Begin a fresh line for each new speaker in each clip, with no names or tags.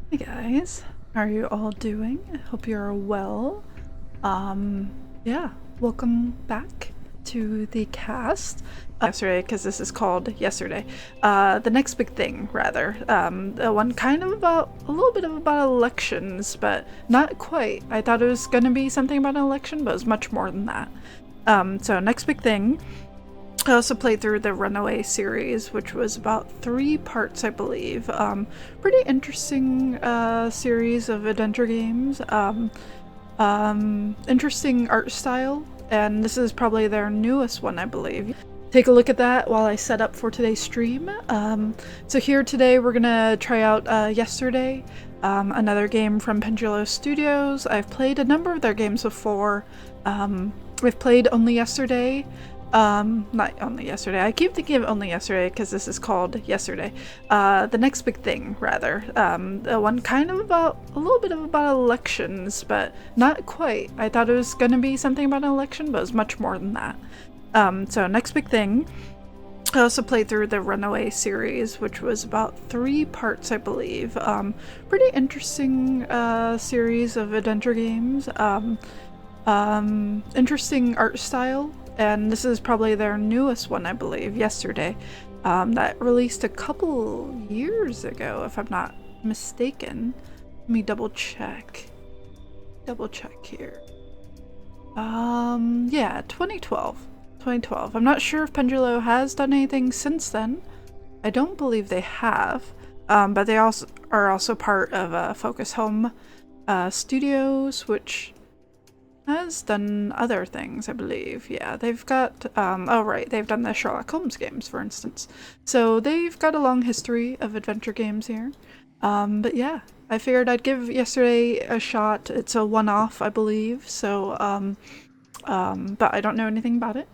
Hey guys, how are you all doing? I hope you're well. Yeah, welcome back to the cast. Yesterday, because this is called Yesterday. The next big thing, rather. The one kind of about, a little bit about elections, but not quite. I thought it was gonna be something about an election, but it was much more than that. So next big thing. I also played through the Runaway series, which was about 3 parts, I believe. Pretty interesting series of adventure games. Interesting art style, and this is probably their newest one, I believe. Take a look at that while I set up for today's stream. So here today we're gonna try out Yesterday, another game from Pendulo Studios. I've played a number of their games before. We've played Only Yesterday. Not Only Yesterday. I keep thinking of Only Yesterday because this is called Yesterday. The next big thing, rather. The one kind of about, a little bit about elections, but not quite. I thought it was gonna be something about an election, but it was much more than that. So next big thing. I also played through the Runaway series, which was about 3 parts, I believe. Pretty interesting series of adventure games. Interesting art style. And this is probably their newest one, I believe, Yesterday, that released a couple years ago, if I'm not mistaken. Let me double check here. Yeah, 2012. I'm not sure if Pendulo has done anything since then. I don't believe they have, but they also are part of Focus Home Studios, which has done other things, I believe. Yeah, they've got, oh right, they've done the Sherlock Holmes games, for instance. So they've got a long history of adventure games here. But yeah, I figured I'd give Yesterday a shot. It's a one-off, I believe, so, but I don't know anything about it.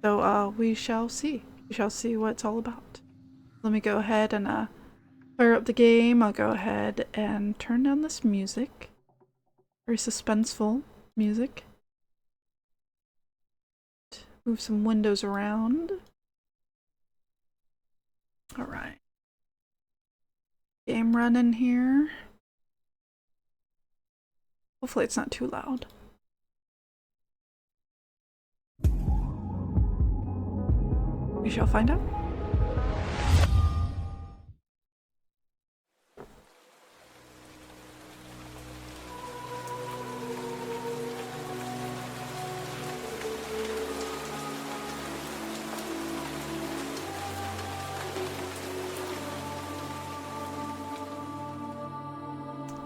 So, we shall see. We shall see what it's all about. Let me go ahead and, fire up the game. I'll go ahead and turn down this music. Very suspenseful music. Move some windows around. Alright. Game running here. Hopefully it's not too loud. We shall find out.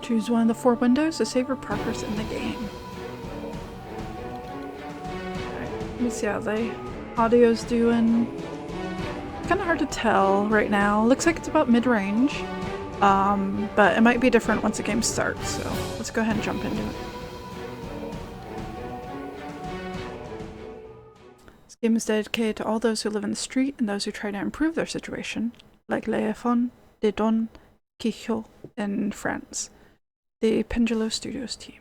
Choose one of the 4 windows to save your progress in the game. Alright, let me see how the audio's doing. Kind of hard to tell right now. Looks like it's about mid-range, but it might be different once the game starts, so let's go ahead and jump into it. This game is dedicated to all those who live in the street and those who try to improve their situation, like Léophon de Don Quijote in France, the Pendulo Studios team.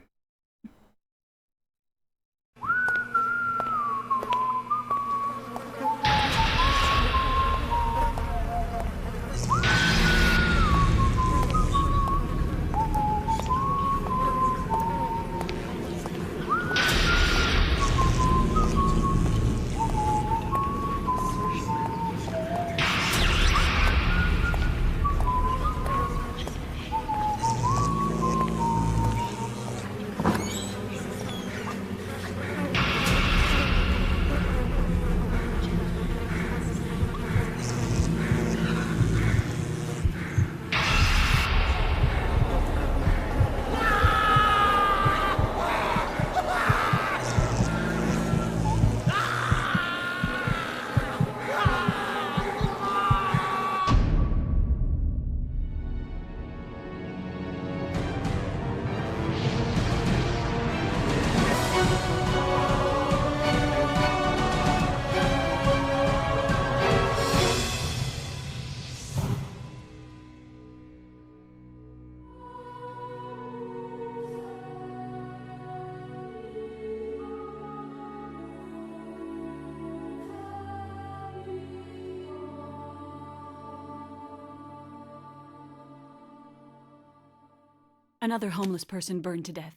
Another homeless person burned to death.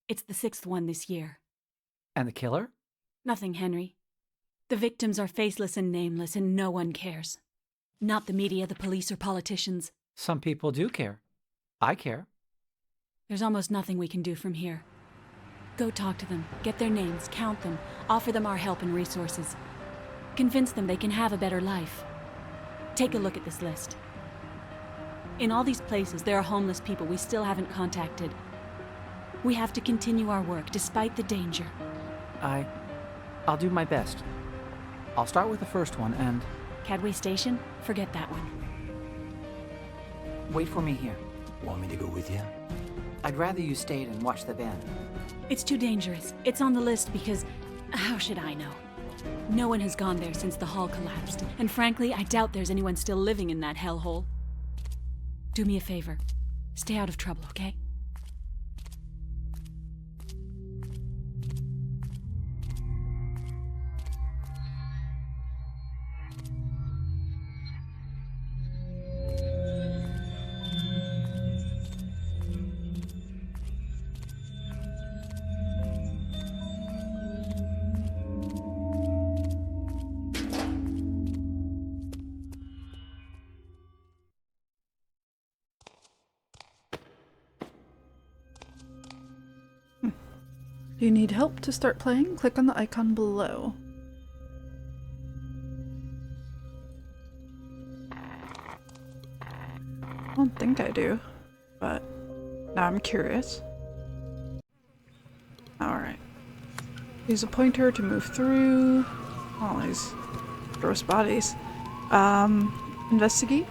It's the 6th one this year.
And the killer?
Nothing, Henry. The victims are faceless and nameless, and no one cares. Not the media, the police, or politicians.
Some people do care. I care.
There's almost nothing we can do from here. Go talk to them, get their names, count them, offer them our help and resources. Convince them they can have a better life. Take a look at this list. In all these places, there are homeless people we still haven't contacted. We have to continue our work, despite the danger.
I'll do my best. I'll start with the first one and...
Cadway Station? Forget that one.
Wait for me here.
Want me to go with you?
I'd rather you stayed and watched the band.
It's too dangerous. It's on the list because... how should I know? No one has gone there since the hall collapsed, and frankly, I doubt there's anyone still living in that hellhole. Do me a favor. Stay out of trouble, okay?
Do you need help to start playing? Click on the icon below. I don't think I do, but now I'm curious. Alright. Use a pointer to move through all these gross bodies. Investigate.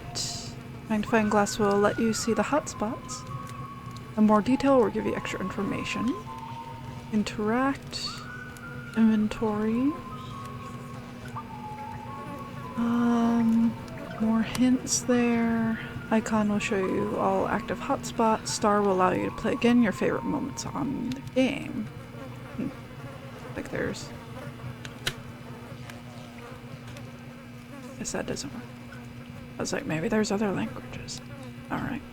Magnifying glass will let you see the hotspots. And more detail will give you extra information. Interact. Inventory. More hints there. Icon will show you all active hotspots. Star will allow you to play again your favorite moments on the game. Like there's... Guess that doesn't work. I was like, maybe there's other languages. Alright.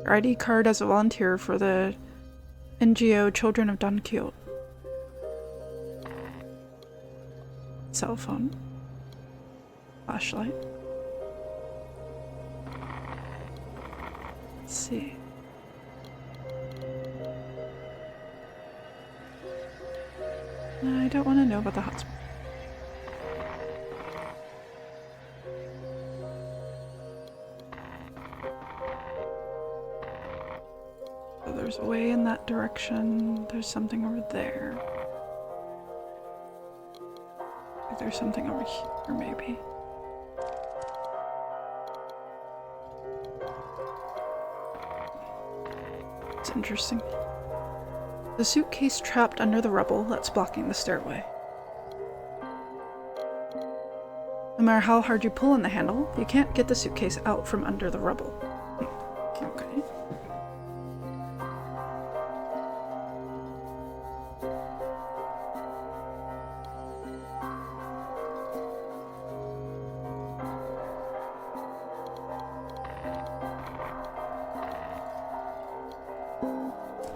Your ID card as a volunteer for the NGO Children of Don Quixote. Cell phone. Flashlight. Let's see. I don't want to know about the hotspot. So there's a way in that direction. There's something over there. There's something over here, maybe. That's interesting. The suitcase trapped under the rubble that's blocking the stairway. No matter how hard you pull on the handle, you can't get the suitcase out from under the rubble. Okay.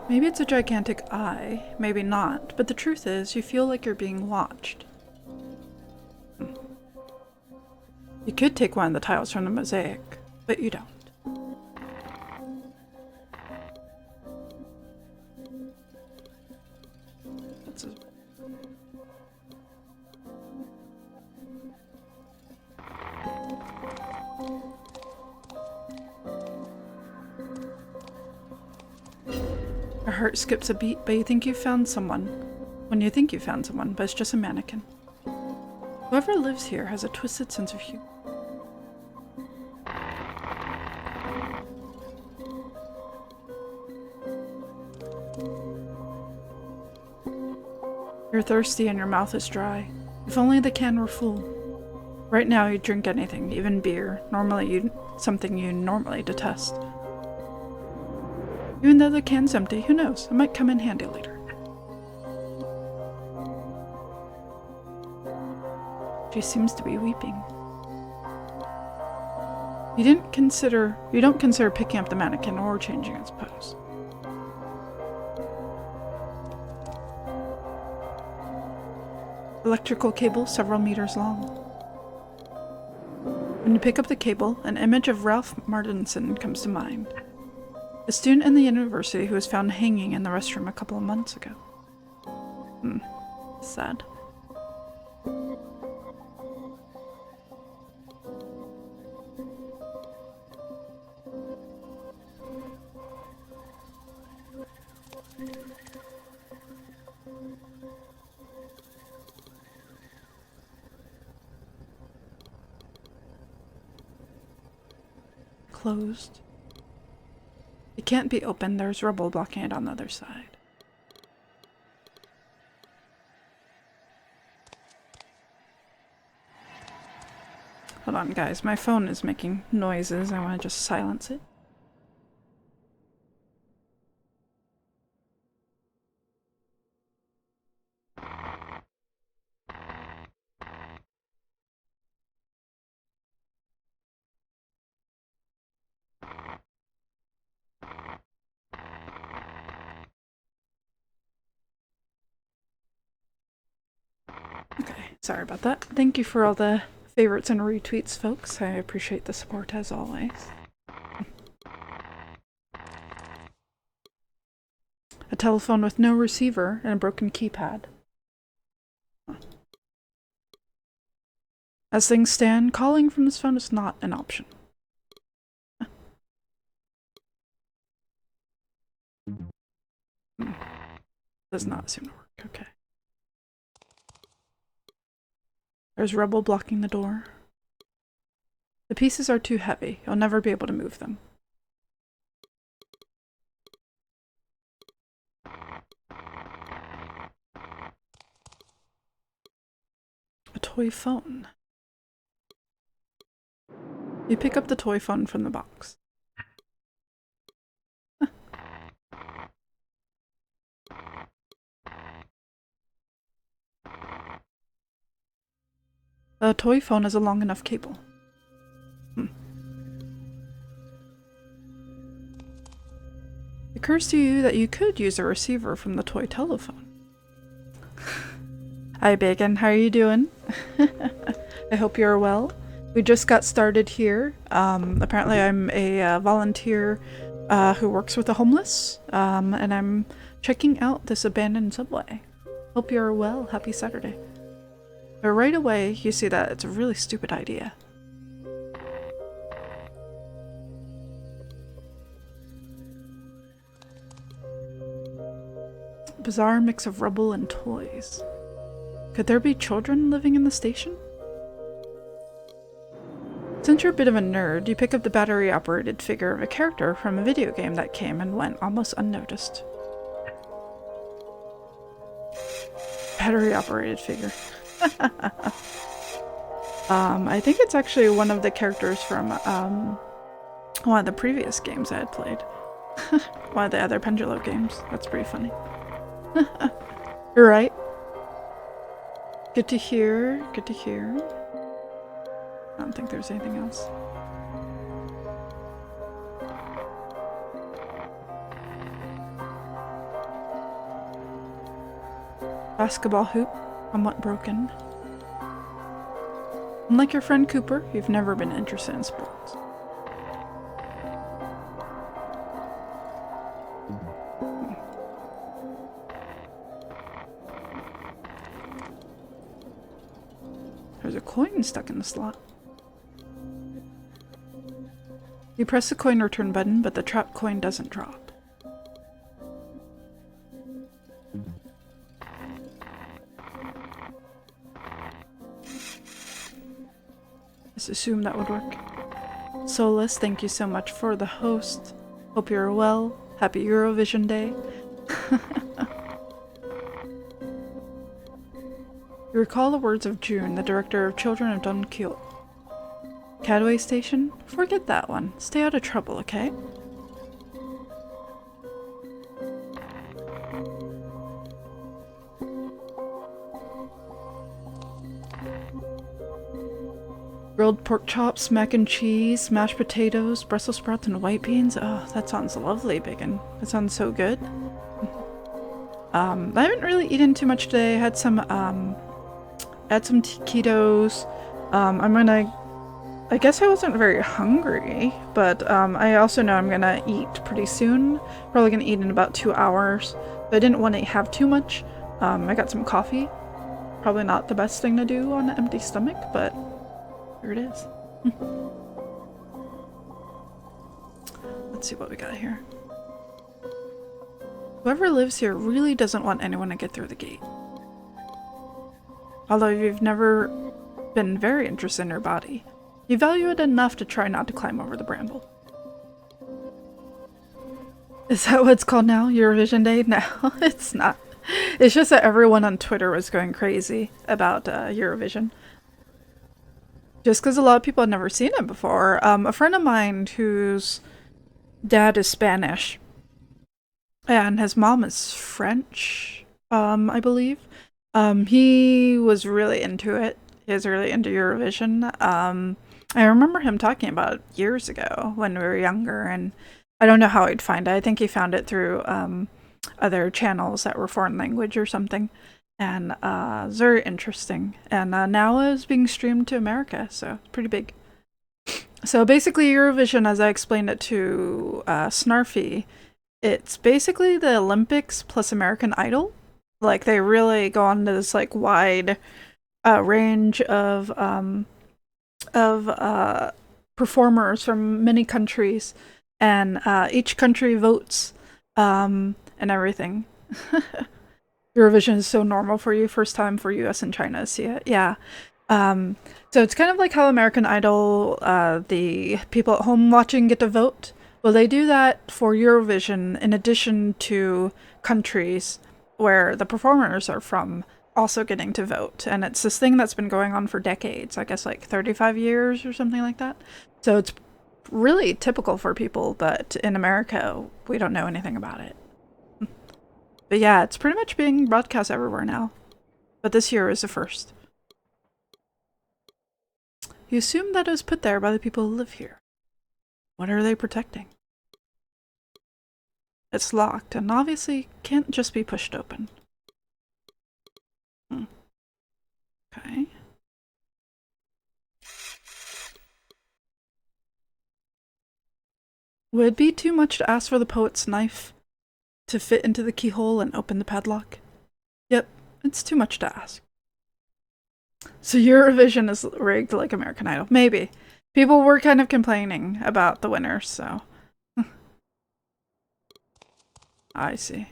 Maybe it's a gigantic eye, maybe not, but the truth is, you feel like you're being watched. You could take one of the tiles from the mosaic, but you don't. That's Your heart skips a beat, but you think you've found someone. When you think you found someone, but it's just a mannequin. Whoever lives here has a twisted sense of humor. You're thirsty and your mouth is dry. If only the can were full. Right now you'd drink anything, even beer, something you normally detest. Even though the can's empty, who knows? It might come in handy later. She seems to be weeping. You don't consider picking up the mannequin or changing its pose. Electrical cable several meters long. When you pick up the cable, an image of Ralph Martinson comes to mind. A student in the university who was found hanging in the restroom a couple of months ago. Sad. Closed. It can't be opened, there's rubble blocking it on the other side. Hold on guys, my phone is making noises, I want to just silence it. Okay, sorry about that. Thank you for all the favorites and retweets, folks. I appreciate the support as always. A telephone with no receiver and a broken keypad. As things stand, calling from this phone is not an option. Does not seem to work. Okay. There's rubble blocking the door. The pieces are too heavy. You'll never be able to move them. A toy phone. You pick up the toy phone from the box. A toy phone has a long enough cable. It occurs to you that you could use a receiver from the toy telephone. Hi Bacon, how are you doing? I hope you're well. We just got started here. Apparently I'm a volunteer who works with the homeless, and I'm checking out this abandoned subway. Hope you're well. Happy Saturday. But right away, you see that it's a really stupid idea. Bizarre mix of rubble and toys. Could there be children living in the station? Since you're a bit of a nerd, you pick up the battery-operated figure of a character from a video game that came and went almost unnoticed. Battery-operated figure. I think it's actually one of the characters from one of the previous games I had played. One of the other Pendulo games. That's pretty funny. You're right. Good to hear. Good to hear. I don't think there's anything else. Basketball hoop, somewhat broken. Unlike your friend Cooper, you've never been interested in sports. There's a coin stuck in the slot. You press the coin return button, but the trapped coin doesn't drop. Just assume that would work. Solus, thank you so much for the host. Hope you're well. Happy Eurovision Day. You recall the words of June, the director of Children of Don Quixote. Cadway Station? Forget that one. Stay out of trouble, okay? Grilled pork chops, mac and cheese, mashed potatoes, Brussels sprouts, and white beans. Oh, that sounds lovely, Biggin. That sounds so good. I haven't really eaten too much today. I had some taquitos. I guess I wasn't very hungry, but I also know I'm gonna eat pretty soon. Probably gonna eat in about 2 hours. But I didn't want to have too much. I got some coffee. Probably not the best thing to do on an empty stomach, but here it is. Let's see what we got here. Whoever lives here really doesn't want anyone to get through the gate. Although you've never been very interested in her body, you value it enough to try not to climb over the bramble. Is that what it's called now? Eurovision Day? No, it's not. It's just that everyone on Twitter was going crazy about Eurovision. Just because a lot of people had never seen it before. A friend of mine whose dad is Spanish and his mom is French, I believe. He was really into it. He was really into Eurovision. I remember him talking about it years ago when we were younger, and I don't know how he'd find it. I think he found it through other channels that were foreign language or something. And it's very interesting. And now it's being streamed to America, so it's pretty big. So basically Eurovision, as I explained it to Snarfy, it's basically the Olympics plus American Idol. Like, they really go on to this like wide range of performers from many countries, and each country votes and everything. Eurovision is so normal for you, first time for US and China to see it. Yeah. So it's kind of like how American Idol, the people at home watching get to vote. Well, they do that for Eurovision in addition to countries where the performers are from also getting to vote. And it's this thing that's been going on for decades, I guess like 35 years or something like that. So it's really typical for people, but in America, we don't know anything about it. But yeah, it's pretty much being broadcast everywhere now. But this year is the first. You assume that it was put there by the people who live here. What are they protecting? It's locked and obviously can't just be pushed open. Okay. Would it be too much to ask for the poet's knife to fit into the keyhole and open the padlock? Yep, it's too much to ask. So Eurovision is rigged like American Idol. Maybe. People were kind of complaining about the winners, so. I see.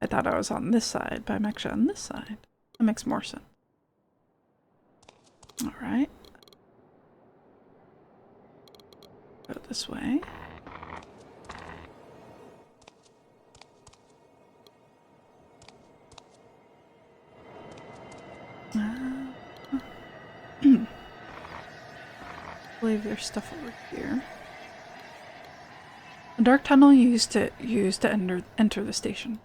I thought I was on this side, but I'm actually on this side. That makes more sense. Alright. Go this way. I believe there's stuff over here. A dark tunnel you used to enter the station.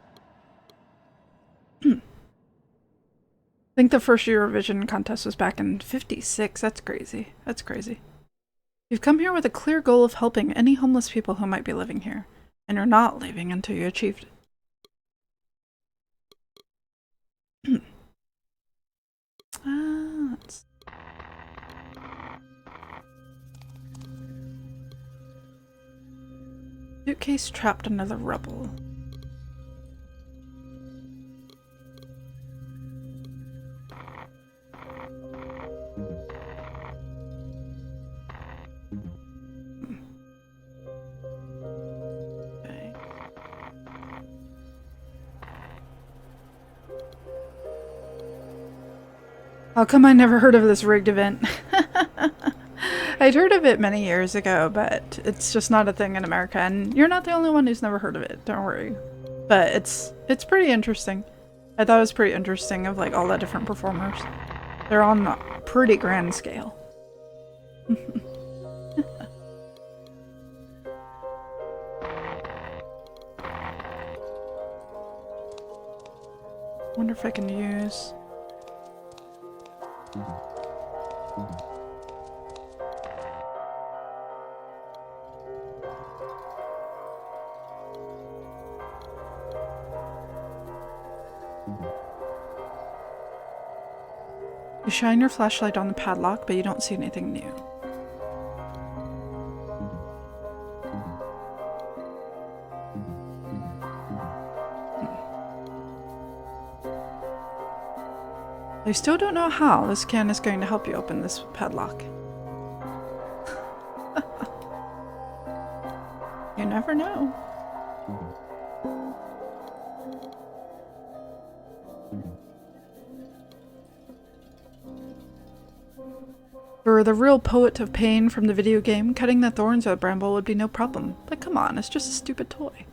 I think the first Eurovision contest was back in '56. That's crazy. That's crazy. You've come here with a clear goal of helping any homeless people who might be living here, and you're not leaving until you achieved it. Let's... Suitcase trapped under the rubble. Okay. How come I never heard of this rigged event? I'd heard of it many years ago, but it's just not a thing in America, and you're not the only one who's never heard of it, don't worry. But it's pretty interesting. I thought it was pretty interesting of like all the different performers. They're on a pretty grand scale. Wonder if I can use... You shine your flashlight on the padlock, but you don't see anything new. I still don't know how this can is going to help you open this padlock. You never know. For the real poet of pain from the video game, cutting the thorns of a bramble would be no problem. But come on, it's just a stupid toy.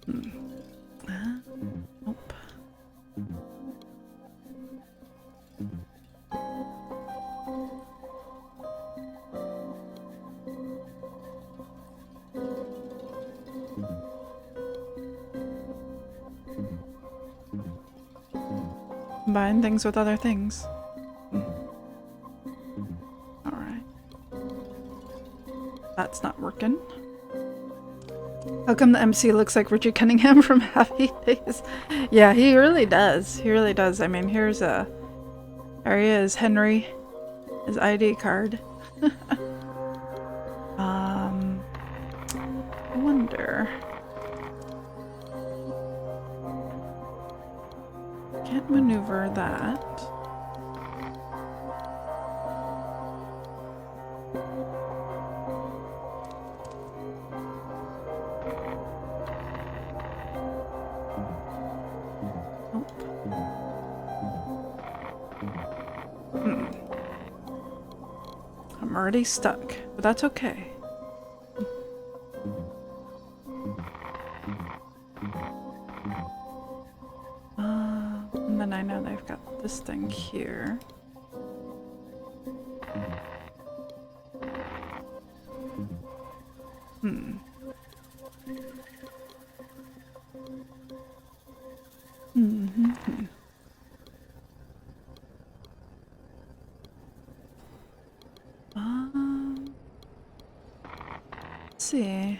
Nope. Combine things with other things. Alright. That's not working. How come the MC looks like Richie Cunningham from Happy Days? Yeah, he really does. He really does. I mean, here's there he is, Henry. His ID card. I wonder... Can't maneuver that. Nope. I'm already stuck, but that's okay. And then I know they've got this thing here. Let's see.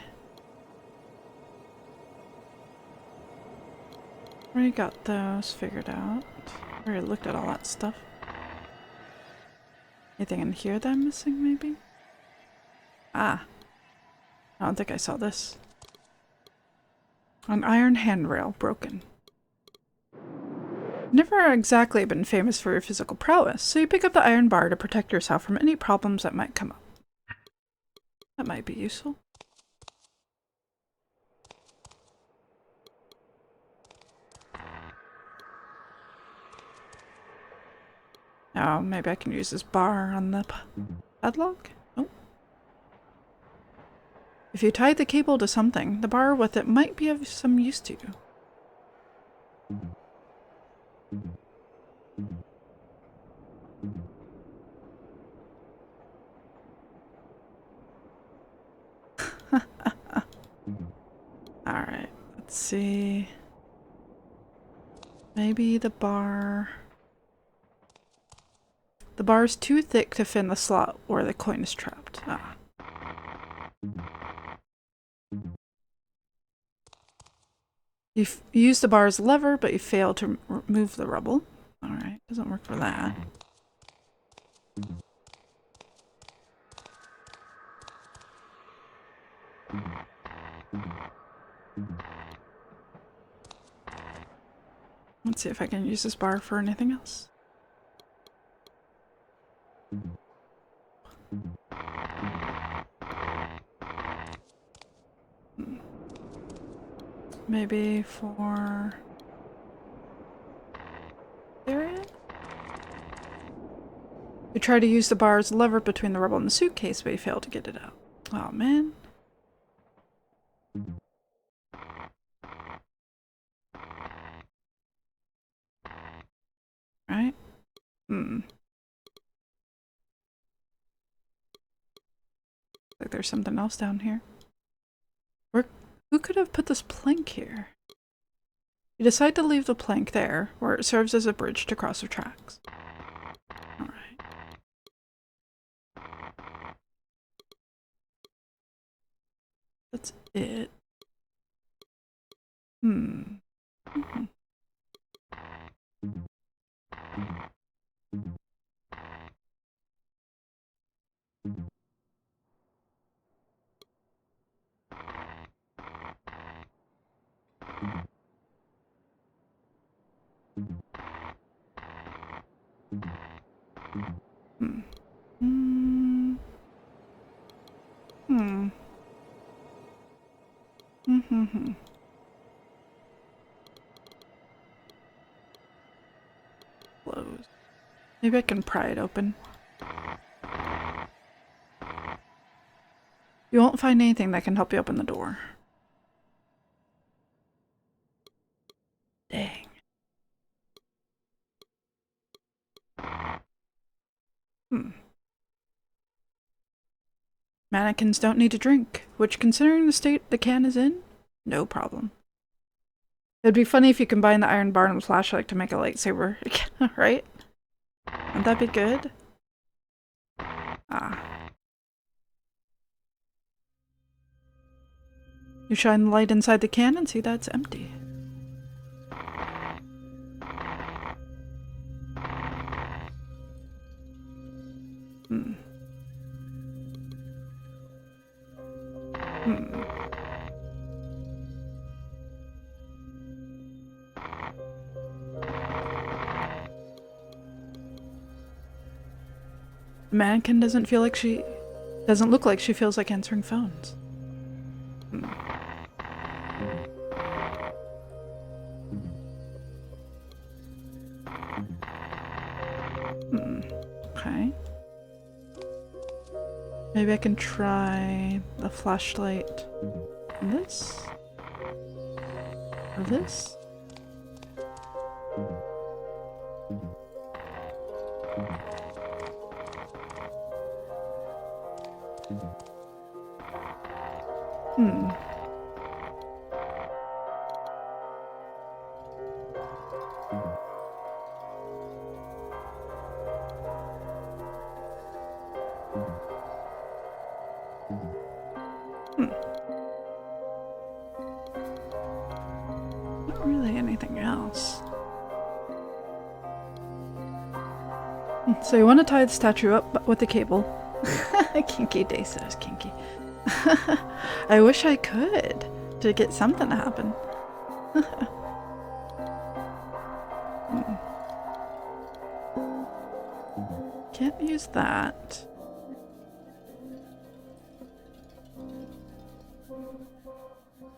Already got those figured out. Already looked at all that stuff. Anything in here that I'm missing, maybe? Ah. I don't think I saw this. An iron handrail broken. Never exactly been famous for your physical prowess, so you pick up the iron bar to protect yourself from any problems that might come up. That might be useful. Oh, maybe I can use this bar on the padlock? Nope. If you tie the cable to something, the bar with it might be of some use to you. Alright, let's see. Maybe the bar... The bar's too thick to fit in the slot where the coin is trapped. Ah. You use the bar as a lever, but you fail to remove the rubble. Alright, doesn't work for that. Let's see if I can use this bar for anything else. Maybe for... area? You try to use the bar as a lever between the rubble and the suitcase, but you fail to get it out. Oh man. Right? Like there's something else down here. Who could have put this plank here? You decide to leave the plank there, where it serves as a bridge to cross the tracks. Alright. That's it. Close. Maybe I can pry it open. You won't find anything that can help you open the door. Dang. Mannequins don't need to drink, which, considering the state the can is in, no problem. It'd be funny if you combine the iron bar and the flashlight to make a lightsaber, right? Wouldn't that be good? Ah. You shine the light inside the can and see that it's empty. The mannequin doesn't look like she feels like answering phones. Okay. Maybe I can try the flashlight on this? Or this? Not really anything else. So you want to tie the statue up with the cable. Kinky Day said it was kinky. I wish I could to get something to happen. Can't use that.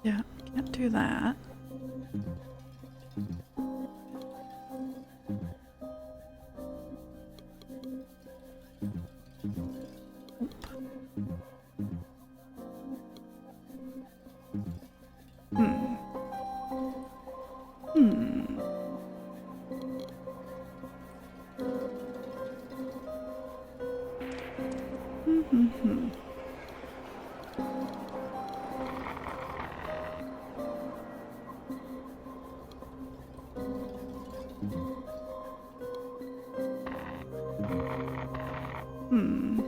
Yeah, can't do that. Hmm.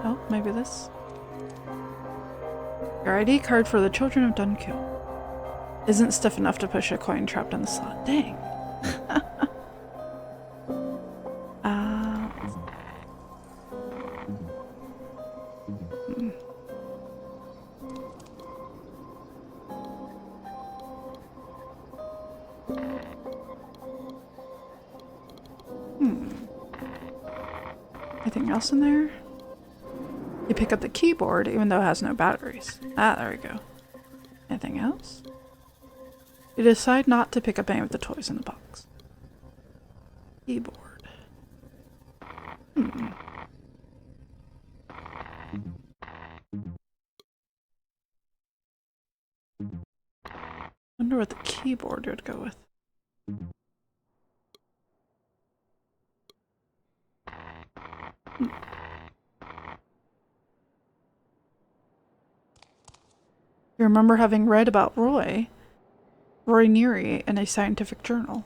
Oh, maybe this. Your ID card for the Children of Dunkill. Isn't stiff enough to push a coin trapped in the slot. Dang. Anything else in there? You pick up the keyboard even though it has no batteries. Ah, there we go. Anything else? You decide not to pick up any of the toys in the box. Keyboard. Wonder what the keyboard would go with. You remember having read about Roy Neary in a scientific journal.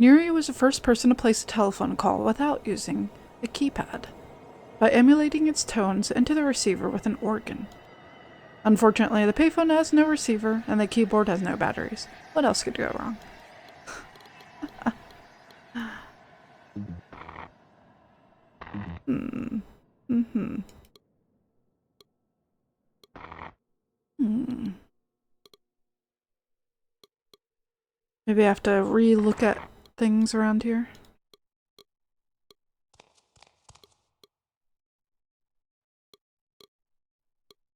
Neary was the first person to place a telephone call without using a keypad, by emulating its tones into the receiver with an organ. Unfortunately, the payphone has no receiver, and the keyboard has no batteries. What else could go wrong? Maybe I have to re-look at things around here.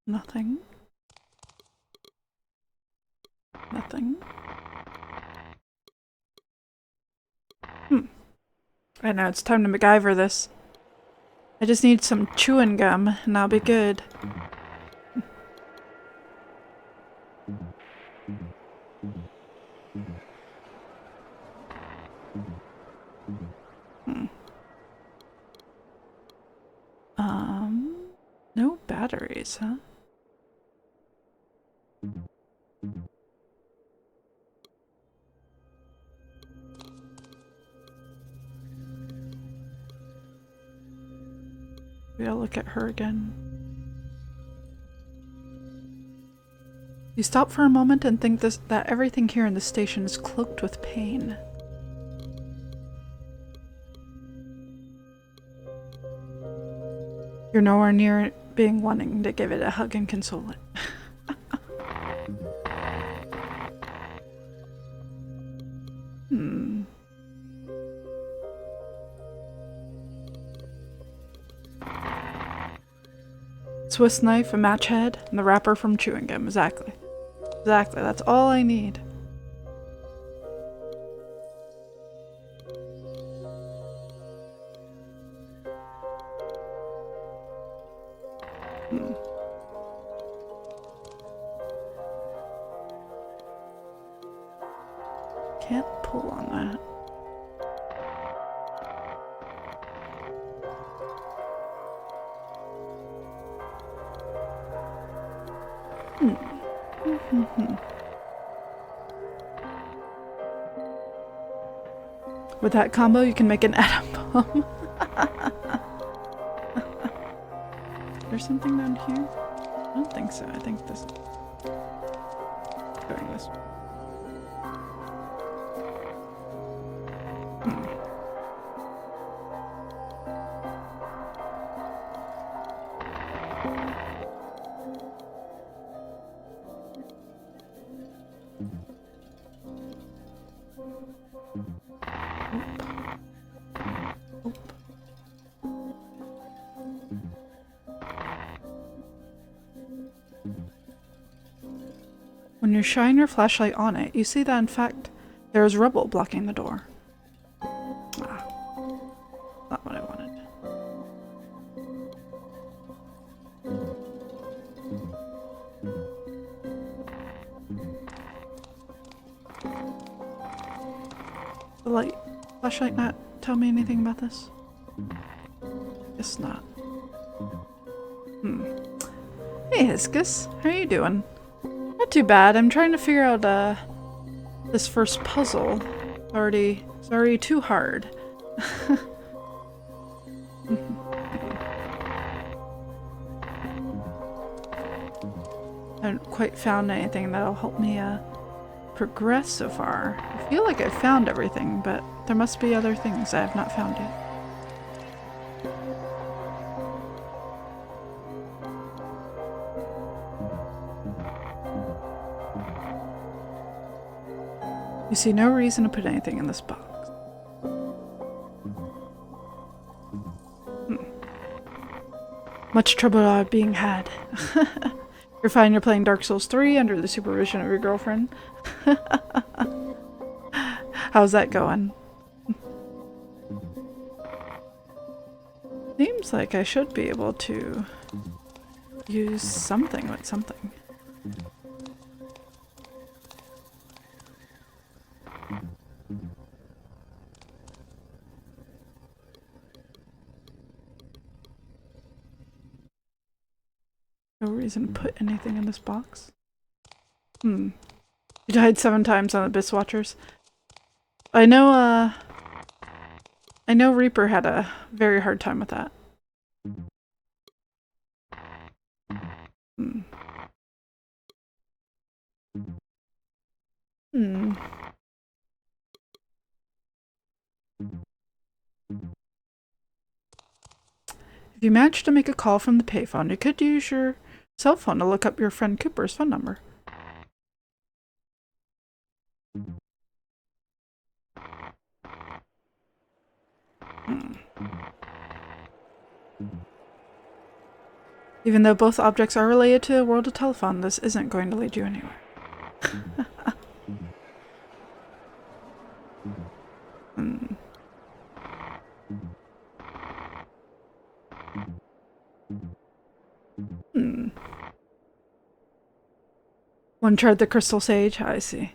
Nothing. Nothing. I know, it's time to MacGyver this. I just need some chewing gum and I'll be good. No batteries, huh? We gotta look at her again. You stop for a moment and think that everything here in the station is cloaked with pain. You're nowhere near being wanting to give it a hug and console it. Swiss knife, a match head, and the wrapper from chewing gum. Exactly. Exactly, that's all I need. Can't pull on that. With that combo, you can make an atom bomb. There's something down here? I don't think so. I think this. Going this way. When you shine your flashlight on it, you see that in fact there is rubble blocking the door. Ah, not what I wanted. flashlight not tell me anything about this? Guess not. Hey, Hibiscus. How are you doing? Not too bad. I'm trying to figure out, this first puzzle. It's already too hard. I haven't quite found anything that'll help me, progress so far. I feel like I've found everything, but there must be other things I have not found yet. You see no reason to put anything in this box. Much trouble being had. You're fine, you're playing Dark Souls 3 under the supervision of your girlfriend. How's that going? Seems like I should be able to use something with something. No reason to put anything in this box. You died 7 times on the Abyss Watchers. I know Reaper had a very hard time with that. If you manage to make a call from the payphone, you could use your cell phone to look up your friend Cooper's phone number. Even though both objects are related to the world of telephone, this isn't going to lead you anywhere. One tried the Crystal Sage. I see.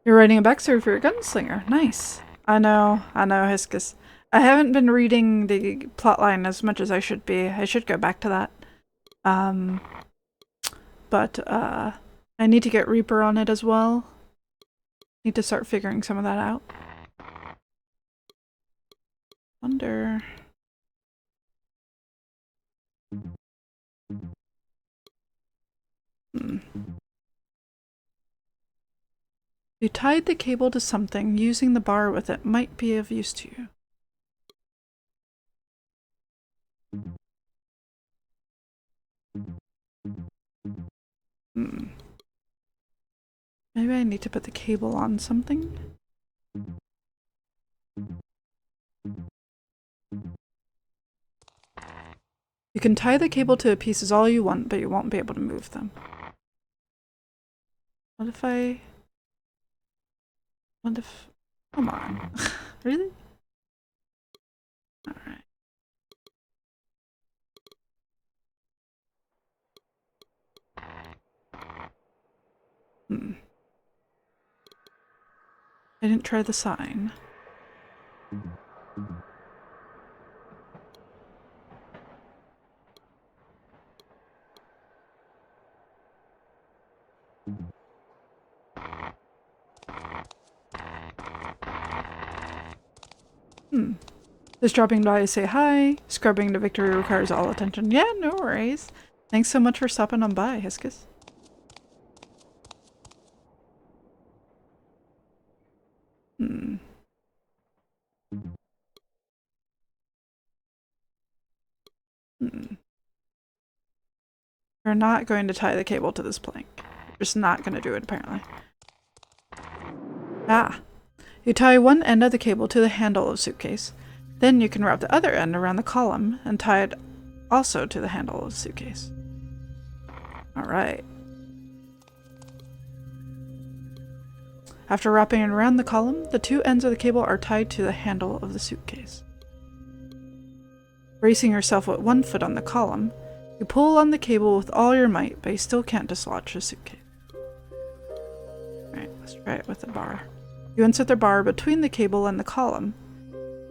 You're writing a backstory for your gunslinger. Nice. I know, Hibiscus. I haven't been reading the plotline as much as I should be. I should go back to that. But I need to get Reaper on it as well. Need to start figuring some of that out. Wonder... You tied the cable to something. Using the bar with it might be of use to you. Maybe I need to put the cable on something? You can tie the cable to pieces all you want, but you won't be able to move them. What if I... What if... Come on. Really? Alright. I didn't try the sign. Just dropping by to say hi. Scrubbing to victory requires all attention. Yeah, no worries. Thanks so much for stopping on by, Hibiscus. We're not going to tie the cable to this plank. We're just not going to do it, apparently. You tie one end of the cable to the handle of the suitcase. Then you can wrap the other end around the column and tie it also to the handle of the suitcase. Alright. After wrapping it around the column, the 2 ends of the cable are tied to the handle of the suitcase. Bracing yourself with one foot on the column, you pull on the cable with all your might, but you still can't dislodge the suitcase. Alright, let's try it with the bar. You insert the bar between the cable and the column,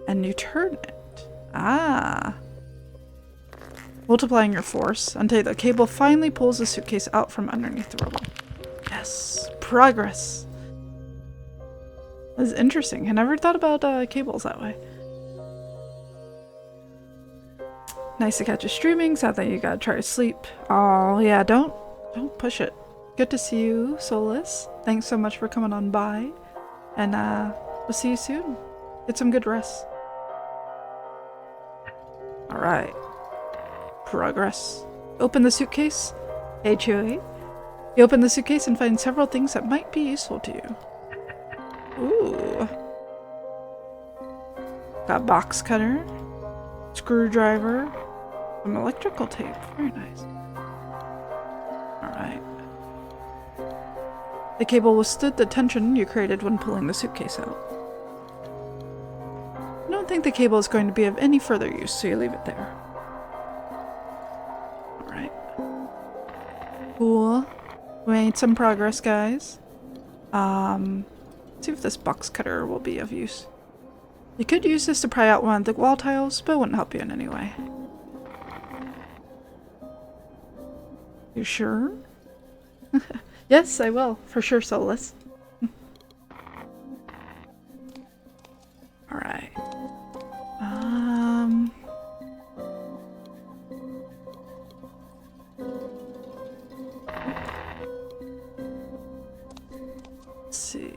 and you turn it. Ah. Multiplying your force until the cable finally pulls the suitcase out from underneath the rubble. Yes, progress. This is interesting. I never thought about cables that way. Nice to catch you streaming. Sad that you gotta try to sleep. Oh yeah, don't push it. Good to see you, Solus. Thanks so much for coming on by, and we'll see you soon. Get some good rest. All right. Progress. Open the suitcase. Hey, Chewie. You open the suitcase and find several things that might be useful to you. Ooh. Got box cutter, screwdriver, some electrical tape. Very nice. Alright. The cable withstood the tension you created when pulling the suitcase out. I don't think the cable is going to be of any further use, so you leave it there. Alright. Cool. We made some progress, guys. Let's see if this box cutter will be of use. You could use this to pry out one of the wall tiles, but it wouldn't help you in any way. You sure? Yes, I will. For sure, Solus. Alright. Let's see.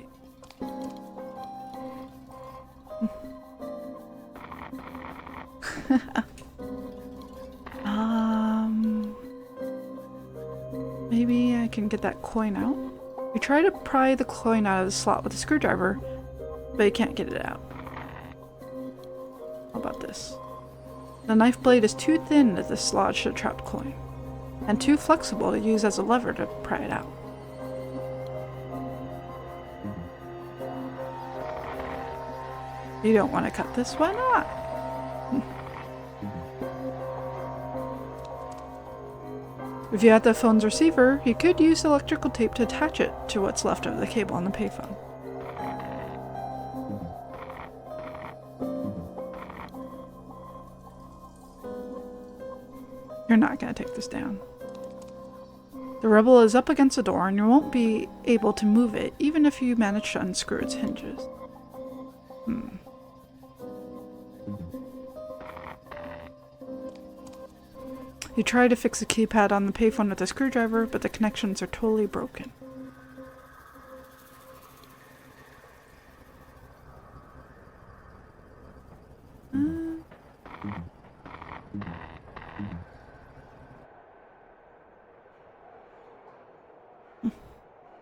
Maybe I can get that coin out. You try to pry the coin out of the slot with a screwdriver, but you can't get it out. How about this? The knife blade is too thin to dislodge the trapped coin, and too flexible to use as a lever to pry it out. You don't want to cut this? Why not? If you had the phone's receiver, you could use electrical tape to attach it to what's left of the cable on the payphone. You're not going to take this down. The rebel is up against the door and you won't be able to move it even if you manage to unscrew its hinges. You try to fix the keypad on the payphone with a screwdriver, but the connections are totally broken.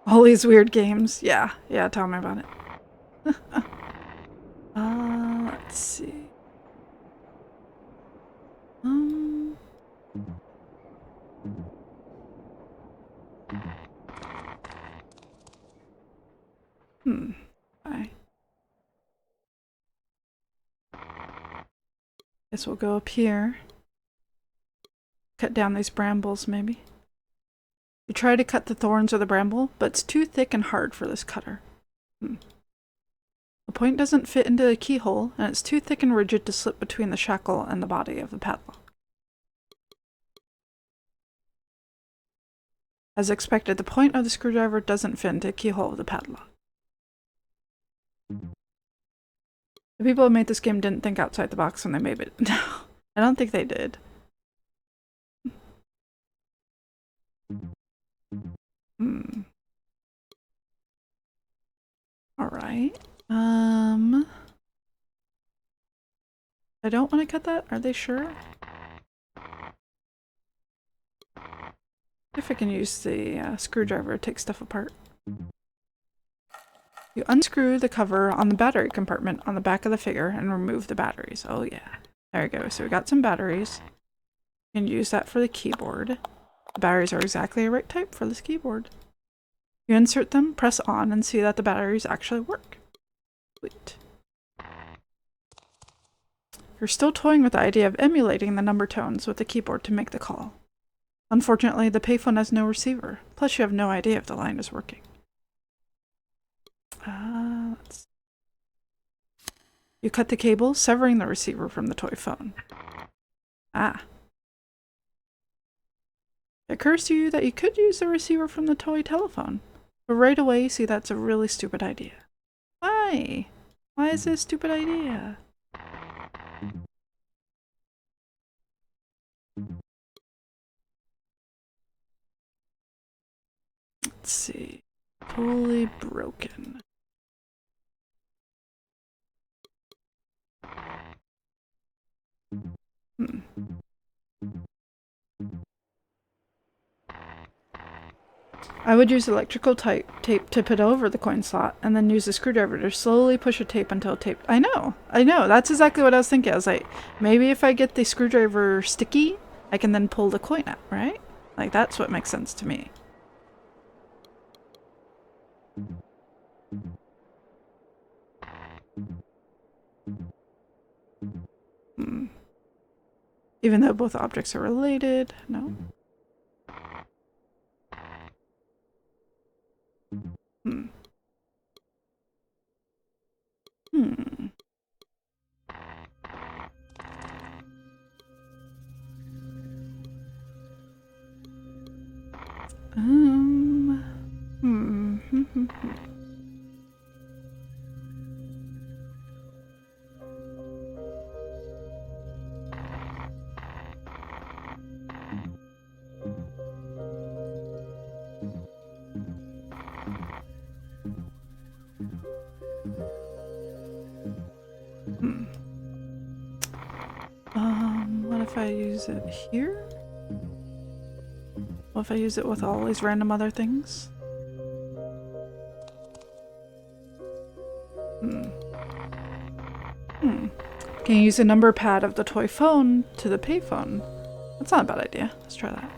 All these weird games. Yeah, tell me about it. Let's see. Okay. Guess we'll go up here. Cut down these brambles, maybe. You try to cut the thorns or the bramble, but it's too thick and hard for this cutter. The point doesn't fit into the keyhole, and it's too thick and rigid to slip between the shackle and the body of the padlock. As expected, the point of the screwdriver doesn't fit into the keyhole of the padlock. The people who made this game didn't think outside the box when they made it. No, I don't think they did. Alright. I don't want to cut that. Are they sure? If I can use the screwdriver to take stuff apart. You unscrew the cover on the battery compartment on the back of the figure and remove the batteries. Oh yeah. There we go. So we got some batteries. You can use that for the keyboard. The batteries are exactly the right type for this keyboard. You insert them, press on, and see that the batteries actually work. Sweet. You're still toying with the idea of emulating the number tones with the keyboard to make the call. Unfortunately, the payphone has no receiver. Plus, you have no idea if the line is working. Let's You cut the cable, severing the receiver from the toy phone. Ah. It occurs to you that you could use the receiver from the toy telephone, but right away you see that's a really stupid idea. Why? Why is it a stupid idea? Let's see. Totally broken. I would use electrical tape to put over the coin slot and then use a screwdriver to slowly push a tape until taped. I know. That's exactly what I was thinking. I was like, maybe if I get the screwdriver sticky, I can then pull the coin out, right? Like, that's what makes sense to me. Even though both objects are related, no. Hmm. What if I use it here? What if I use it with all these random other things? Can you use a number pad of the toy phone to the payphone? That's not a bad idea. Let's try that.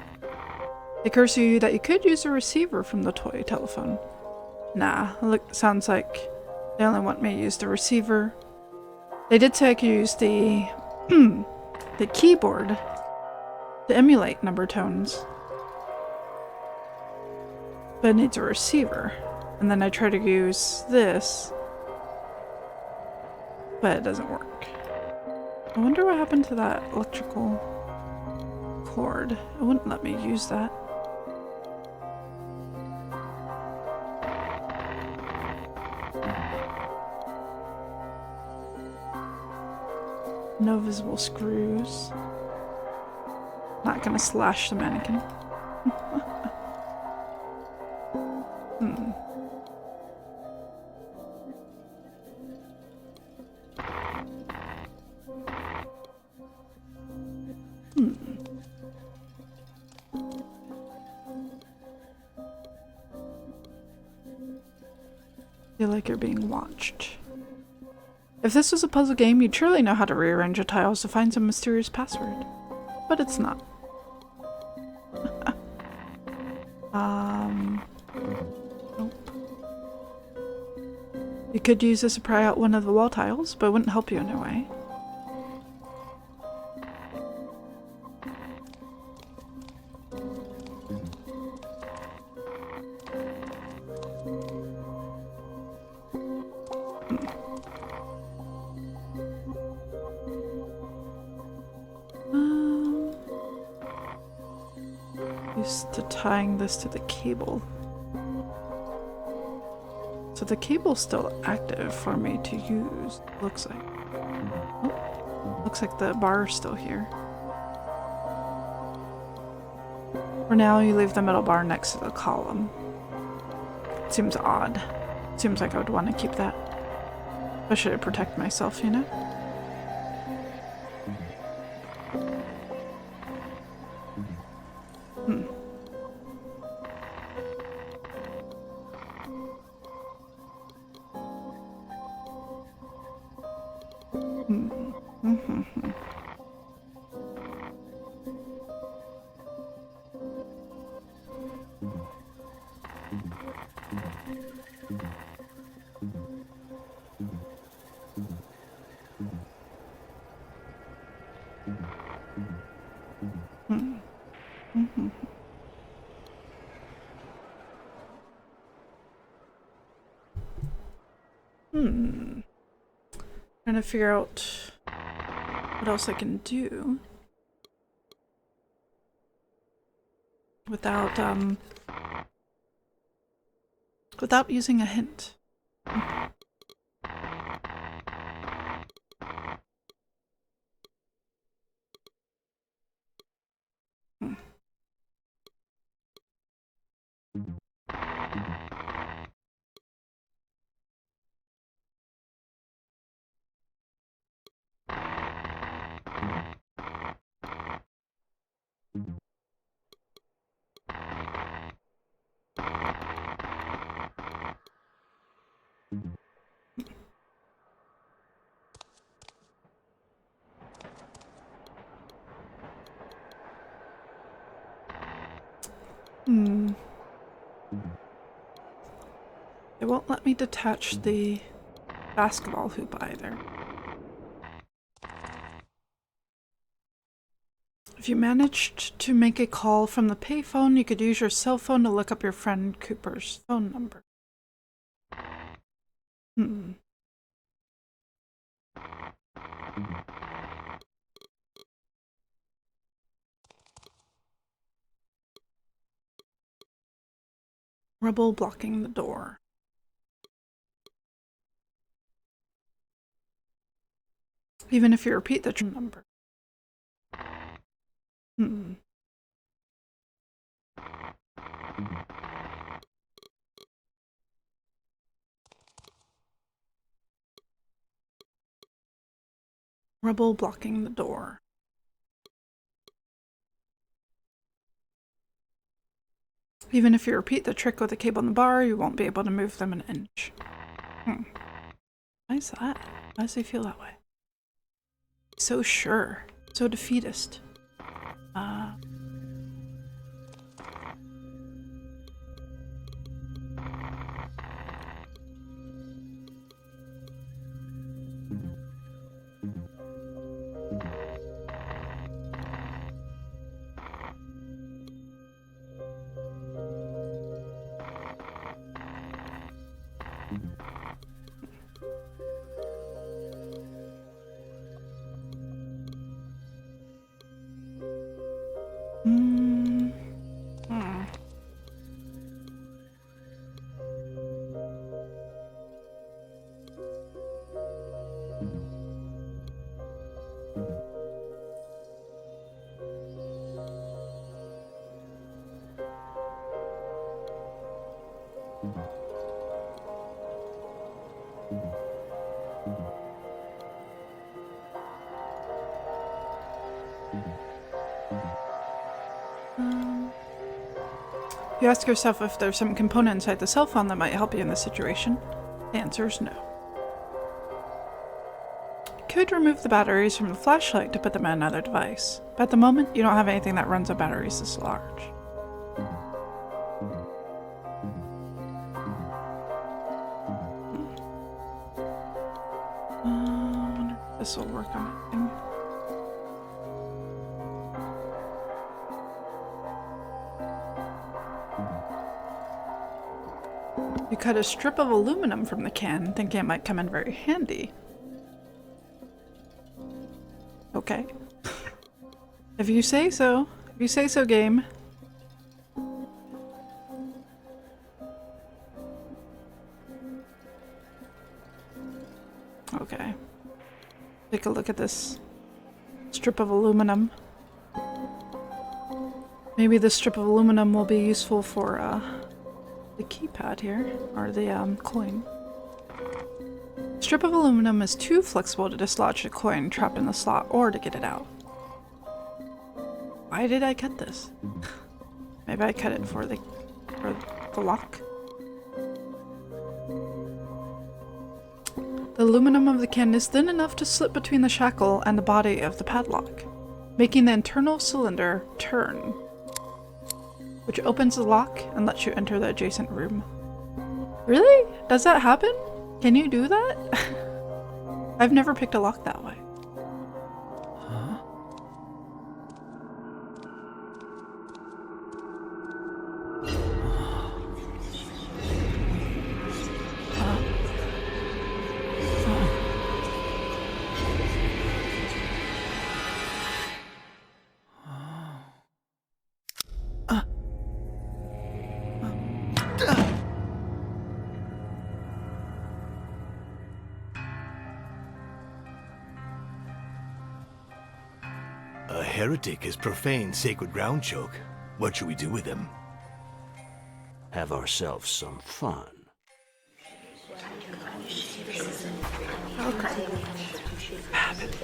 It occurs to you that you could use a receiver from the toy telephone. Nah, look, sounds like they only want me to use the receiver. They did say I could use the the keyboard to emulate number tones. But it needs a receiver. And then I try to use this, but it doesn't work. I wonder what happened to that electrical cord. It wouldn't let me use that. No visible screws. Not gonna slash the mannequin. Feel like you're being watched. If this was a puzzle game, you'd surely know how to rearrange the tiles to find some mysterious password. But it's not. Nope. You could use this to pry out one of the wall tiles, but it wouldn't help you in a way. Used to tying this to the cable. So the cable's still active for me to use, looks like. Oh, looks like the bar's still here. For now, you leave the middle bar next to the column. Seems odd. Seems like I would want to keep that. Especially to protect myself, you know? Trying to figure out what else I can do without without using a hint. It won't let me detach the basketball hoop either. If you managed to make a call from the payphone, you could use your cell phone to look up your friend Cooper's phone number. Rubble blocking the door. Even if you repeat the number. Rubble blocking the door. Even if you repeat the trick with the cable on the bar, you won't be able to move them an inch. Why is that? Why does he feel that way? So sure. So defeatist. You ask yourself if there's some component inside the cell phone that might help you in this situation. The answer is no. You could remove the batteries from the flashlight to put them in another device, but at the moment you don't have anything that runs on batteries this large. I wonder if this will work on my thing. You cut a strip of aluminum from the can, thinking it might come in very handy. Okay. If you say so. If you say so, game. Okay. Take a look at this strip of aluminum. Maybe this strip of aluminum will be useful for, the keypad here, or the coin. Strip of aluminum is too flexible to dislodge a coin trapped in the slot or to get it out. Why did I cut this? Maybe I cut it for the lock. The aluminum of the can is thin enough to slip between the shackle and the body of the padlock, making the internal cylinder turn, which opens the lock and lets you enter the adjacent room. Really? Does that happen? Can you do that? I've never picked a lock that way.
Huh?
A heretic has profaned sacred ground, Choke. What should we do with him?
Have ourselves some fun.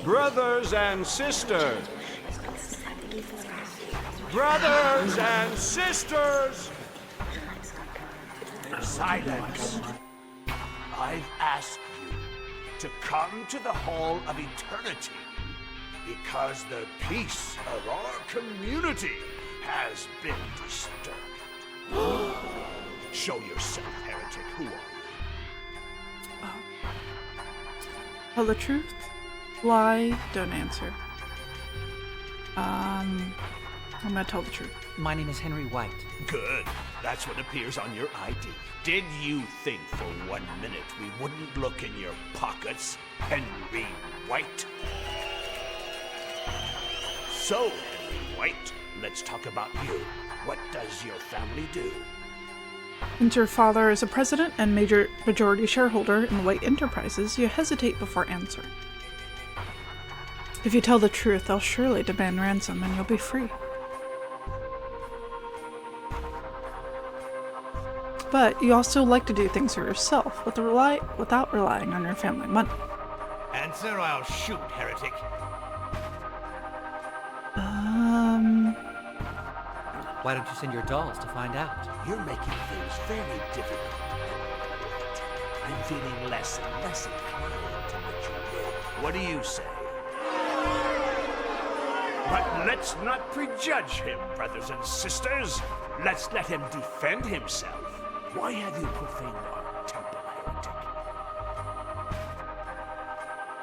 Brothers and sisters! Brothers and sisters!
Silence! I've asked you to come to the Hall of Eternity because the peace of our community has been disturbed. Show yourself, heretic. Who are you?
Tell the truth, lie, don't answer. I'm gonna tell the truth.
My name is Henry White.
Good. That's what appears on your ID. Did you think for 1 minute we wouldn't look in your pockets, Henry White? So, Henry White, let's talk about you. What does your family do?
Since your father is a president and majority shareholder in White Enterprises, you hesitate before answering. If you tell the truth, they'll surely demand ransom and you'll be free. But you also like to do things for yourself without relying on your family money.
Answer, or I'll shoot, heretic.
Why don't you send your dolls to find out?
You're making things very difficult. I'm feeling less and less inclined to let you go. What do you say? But let's not prejudge him, brothers and sisters. Let's let him defend himself. Why have you profaned our temple, heretic?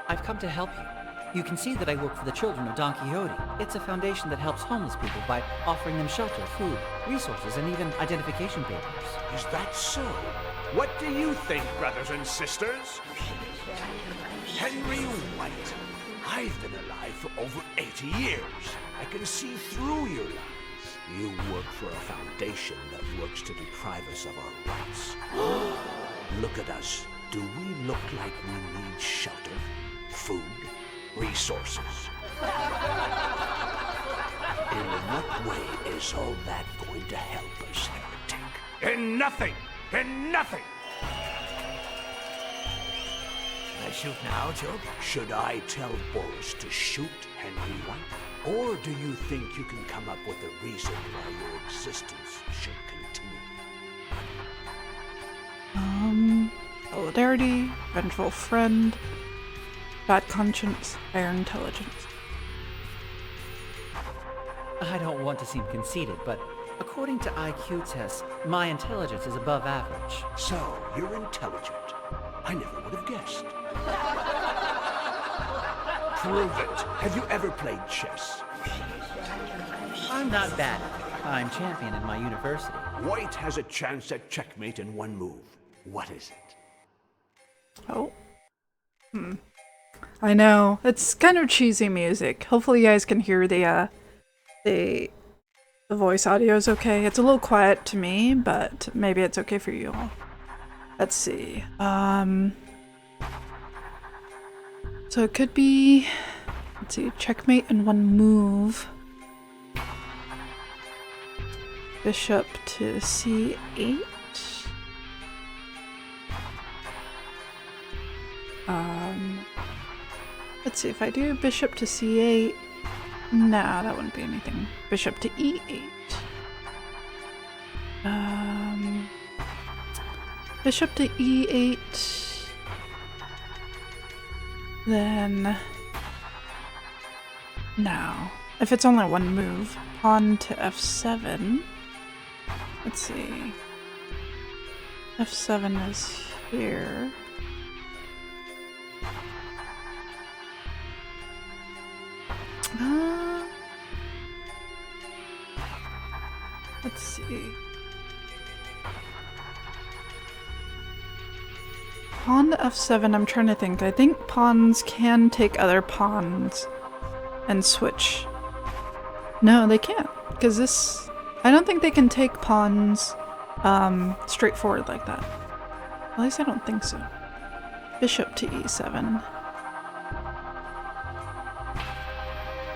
I've come to help you. You can see that I work for the Children of Don Quixote. It's a foundation that helps homeless people by offering them shelter, food, resources, and even identification papers.
Is that so? What do you think, brothers and sisters? Henry White. I've been alive for over 80 years. I can see through your lies. You work for a foundation that works to deprive us of our rights. Look at us. Do we look like we need shelter, food, resources? In what way is all that going to help us, heretic? In nothing! In nothing!
I shoot now, Choke?
Should I tell Boris to shoot Henry White? Or do you think you can come up with a reason why your existence should continue?
Solidarity, vengeful friend, bad conscience, higher intelligence.
I don't want to seem conceited, but according to IQ tests, my intelligence is above average.
So, you're intelligent. I never would have guessed. Prove it. Have you ever played chess?
I'm not bad. I'm champion in my university.
White has a chance at checkmate in one move. What is it?
Oh. I know. It's kind of cheesy music. Hopefully you guys can hear the voice audio is okay. It's a little quiet to me, but maybe it's okay for you all. Let's see. So it could be, let's see, checkmate in one move. Bishop to c8. Let's see, if I do bishop to c8, nah, that wouldn't be anything. Bishop to e8. Bishop to e8. Then, now, if it's only one move, pawn to f7. Let's see. f7 is here. Let's see. Pawn to f7, I'm trying to think. I think pawns can take other pawns and switch. No, they can't. Because this... I don't think they can take pawns straightforward like that. At least I don't think so. Bishop to e7.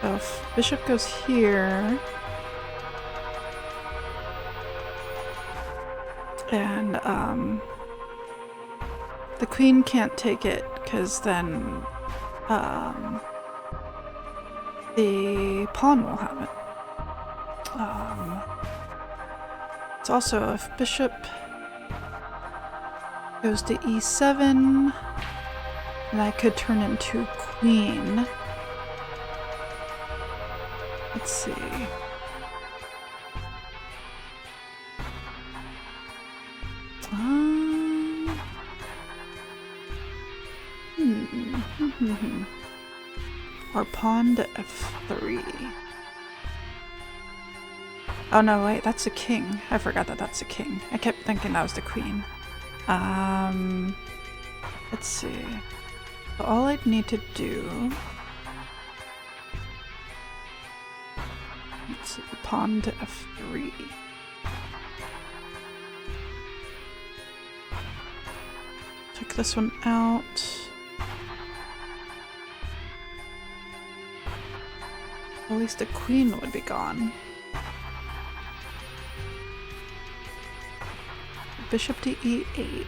So if bishop goes here, and the queen can't take it because then the pawn will have it. It's also if bishop goes to e7, and I could turn into queen. Let's see. Or pawn to f3. Oh no, wait, that's a king. I forgot that that's a king. I kept thinking that was the queen. Let's see. So all I'd need to do... Let's see, pawn to f3. Take this one out. At least the queen would be gone. Bishop to e8.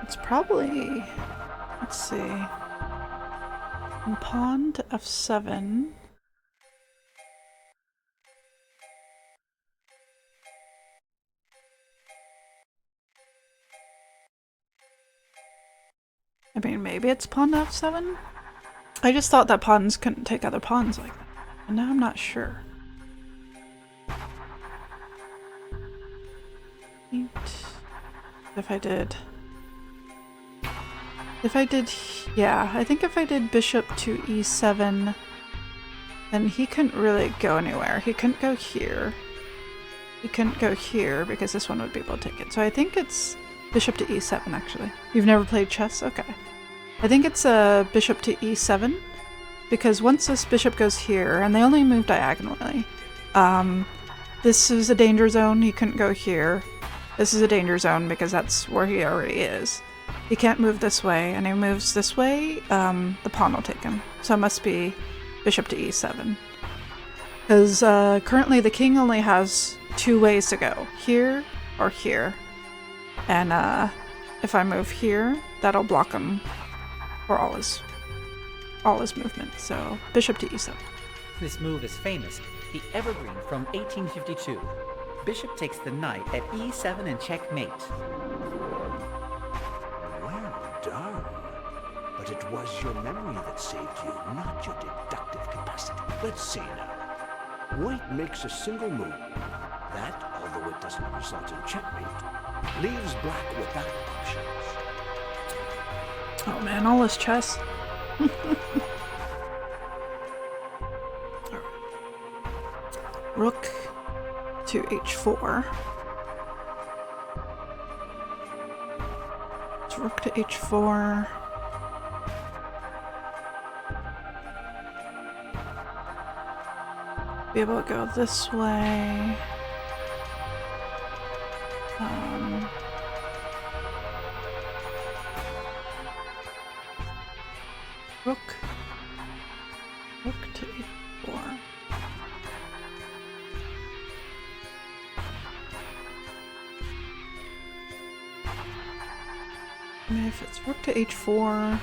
It's probably, let's see, and pawn to f7. I mean, maybe it's pawn to f7? I just thought that pawns couldn't take other pawns like that, and now I'm not sure. If I did, yeah, I think if I did bishop to e7, then he couldn't really go anywhere. He couldn't go here. He couldn't go here because this one would be able to take it. So I think it's bishop to e7, actually. You've never played chess? Okay. I think it's a bishop to e7, because once this bishop goes here, and they only move diagonally, this is a danger zone. He couldn't go here. This is a danger zone because that's where he already is. He can't move this way, and he moves this way, the pawn will take him. So it must be bishop to e7. Because currently the king only has 2 ways to go, here or here. And if I move here, that'll block him for all his movement. So bishop to e7.
This move is famous, the Evergreen from 1852. Bishop takes the knight at e7 and checkmate.
Well done. But it was your memory that saved you, not your deductive capacity. Let's see now. White makes a single move. That, although it doesn't result in checkmate, leaves black without options.
Oh man, all this chess. Rook to h4. It's rook to h4. Be able to go this way. Rook to e4. I mean, if it's rook to h4,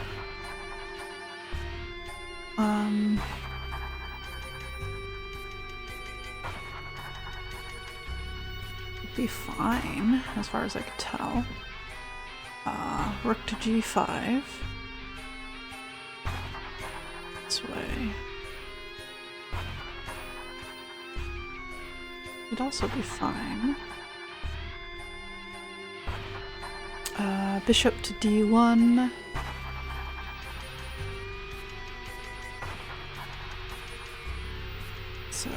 it'd be fine as far as I could tell. Rook to g5. This way. It'd also be fine. Bishop to d1. So,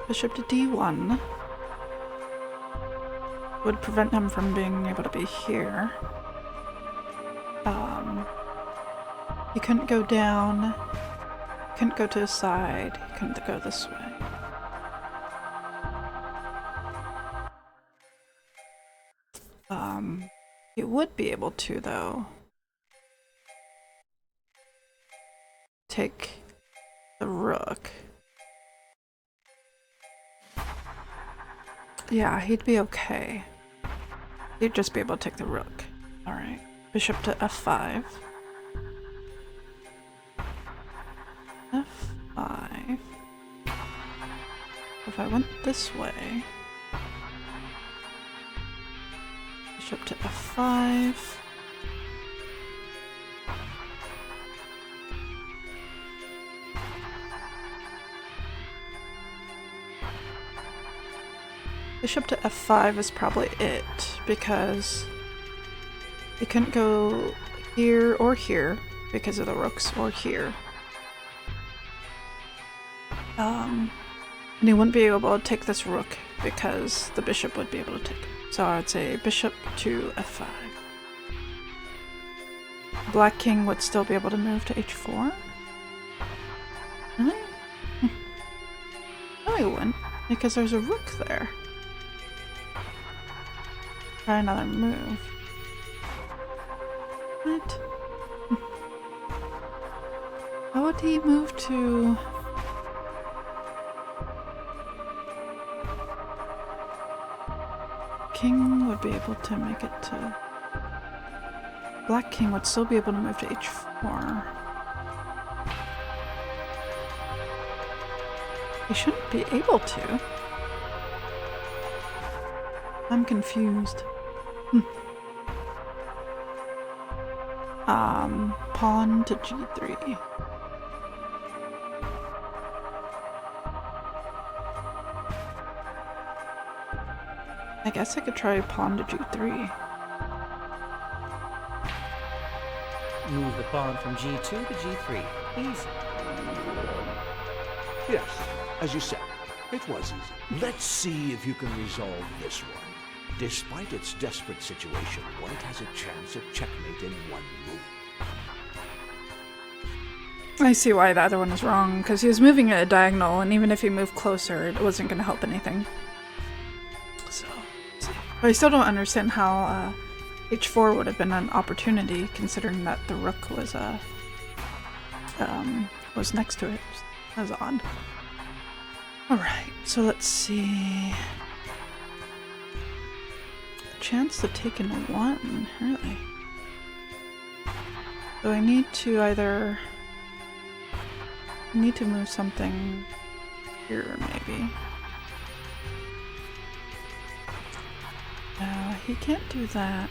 bishop to d1 would prevent him from being able to be here. He couldn't go down. He couldn't go to the side. He couldn't go this way. He would be able to, though, take the rook. Yeah, he'd be okay. He'd just be able to take the rook. Alright. Bishop to f5. f5. If I went this way, bishop to f5. Bishop to f5 is probably it, because he couldn't go here or here because of the rooks, or here. And he wouldn't be able to take this rook because the bishop would be able to take it. So I'd say bishop to f5. Black king would still be able to move to h4. Really? No, he wouldn't, because there's a rook there. Try another move. What? How would he move to... King would be able to make it to... Black king would still be able to move to h4. He shouldn't be able to. I'm confused. Pawn to g3. I guess I could try pawn to g3.
Move the pawn from g2 to g3. Easy.
Yes, as you said, it was easy. Let's see if you can resolve this one. Despite its desperate situation, White has a chance at checkmate in one move.
I see why the other one was wrong, because he was moving at a diagonal, and even if he moved closer, it wasn't going to help anything. So, but I still don't understand how h4 would have been an opportunity, considering that the rook was next to it. That was odd. Alright, so let's see. A chance to take in one, really. So I need to either... I need to move something here, maybe. He can't do that.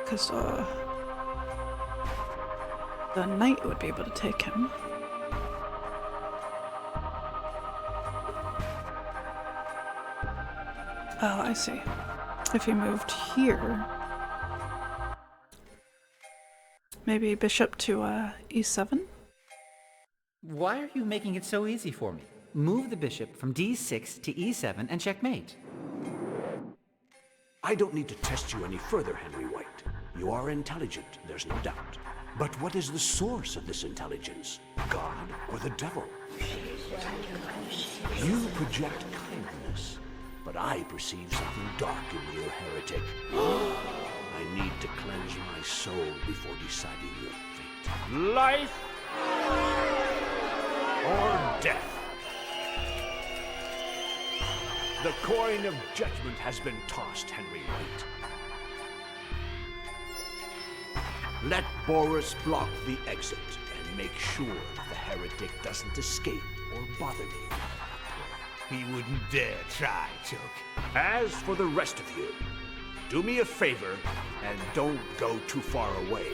Because the knight would be able to take him. Oh, I see. If he moved here, maybe bishop to e7?
Why are you making it so easy for me? Move the bishop from d6 to e7 and checkmate.
I don't need to test you any further, Henry White. You are intelligent, there's no doubt. But what is the source of this intelligence? God or the devil? You project kindness, but I perceive something dark in you, heretic. I need to cleanse my soul before deciding your fate.
Life or death. The coin of judgment has been tossed, Henry White. Let Boris block the exit and make sure the heretic doesn't escape or bother me.
He wouldn't dare try, Choke.
As for the rest of you, do me a favor and don't go too far away.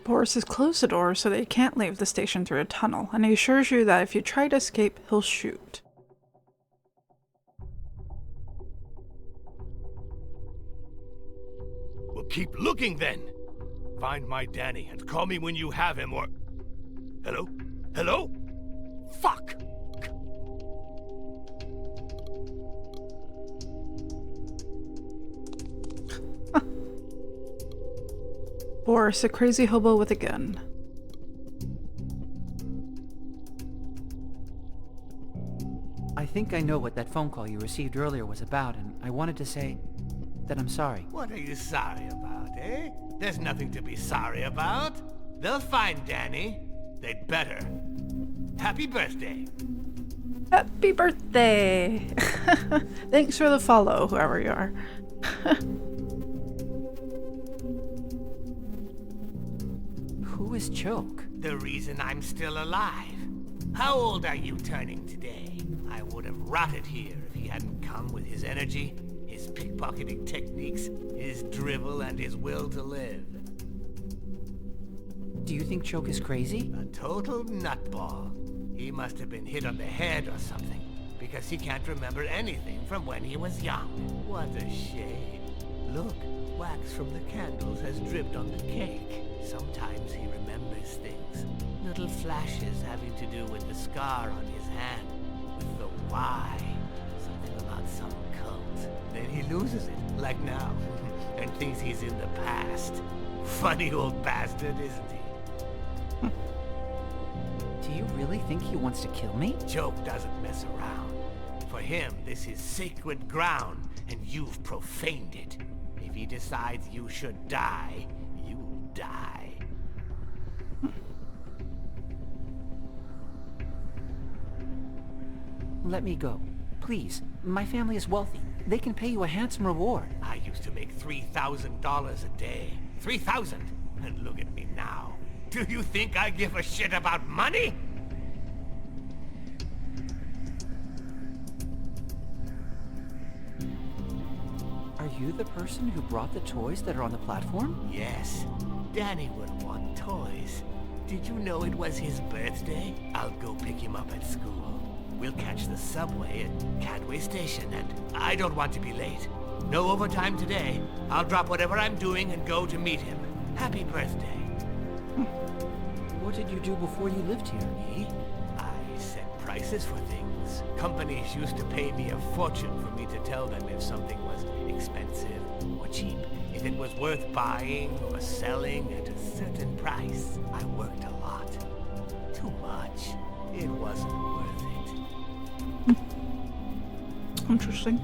Boris has closed the door so that he can't leave the station through a tunnel, and he assures you that if you try to escape, he'll shoot.
Well, keep looking then. Find my Danny and call me when you have him, or... Hello? Hello? Fuck!
Boris, a crazy hobo with a gun.
I think I know what that phone call you received earlier was about, and I wanted to say that I'm sorry.
What are you sorry about, eh? There's nothing to be sorry about. They'll find Danny. They'd better. Happy birthday.
Happy birthday! Thanks for the follow, whoever you are.
Who is Choke?
The reason I'm still alive. How old are you turning today? I would have rotted here if he hadn't come with his energy, his pickpocketing techniques, his drivel, and his will to live.
Do you think Choke is crazy?
A total nutball. He must have been hit on the head or something, because he can't remember anything from when he was young. What a shame. Look, wax from the candles has dripped on the cake. Sometimes he remembers things. Little flashes having to do with the scar on his hand, with the Y. Something about some cult. Then he loses it, like now, and thinks he's in the past. Funny old bastard, isn't he?
Do you really think he wants to kill me?
Choke doesn't mess around. For him, this is sacred ground, and you've profaned it. If he decides you should die, you'll die.
Let me go. Please. My family is wealthy. They can pay you a handsome reward.
I used to make $3,000 a day. 3,000! And look at me now. Do you think I give a shit about money?
Are you the person who brought the toys that are on the platform?
Yes. Danny would want toys. Did you know it was his birthday? I'll go pick him up at school. We'll catch the subway at Cadway Station, and I don't want to be late. No overtime today. I'll drop whatever I'm doing and go to meet him. Happy birthday.
What did you do before you lived here?
Me? I set prices for things. Companies used to pay me a fortune for me to tell them if something was expensive or cheap. If it was worth buying or selling at a certain price. I worked a lot. Too much. It wasn't worth it.
Interesting.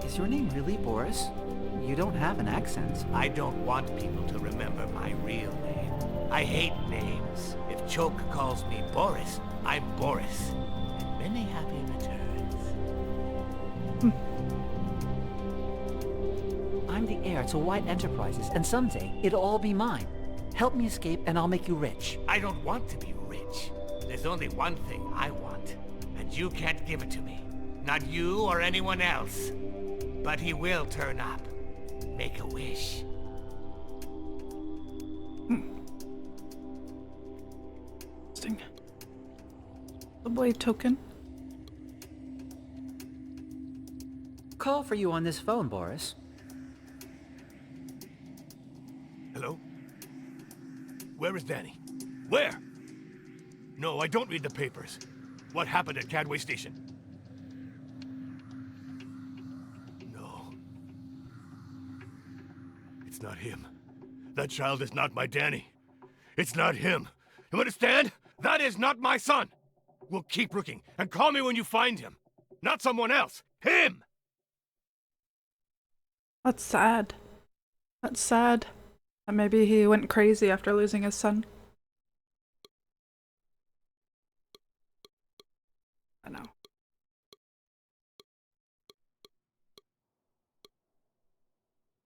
Is your name really Boris? You don't have an accent.
I don't want people to remember my real name. I hate names. If Choke calls me Boris, I'm Boris. And many happy returns.
I'm the heir to White Enterprises, and someday it'll all be mine. Help me escape and I'll make you rich.
I don't want to be rich. There's only one thing I want, and you can't give it to me. Not you or anyone else. But he will turn up. Make a wish.
Interesting. Subway token.
Call for you on this phone, Boris.
Hello? Where is Danny? Where? No, I don't read the papers. What happened at Cadway Station? No. It's not him. That child is not my Danny. It's not him. You understand? That is not my son! We'll keep looking, and call me when you find him. Not someone else. Him!
That's sad. That's sad. And maybe he went crazy after losing his son. I know.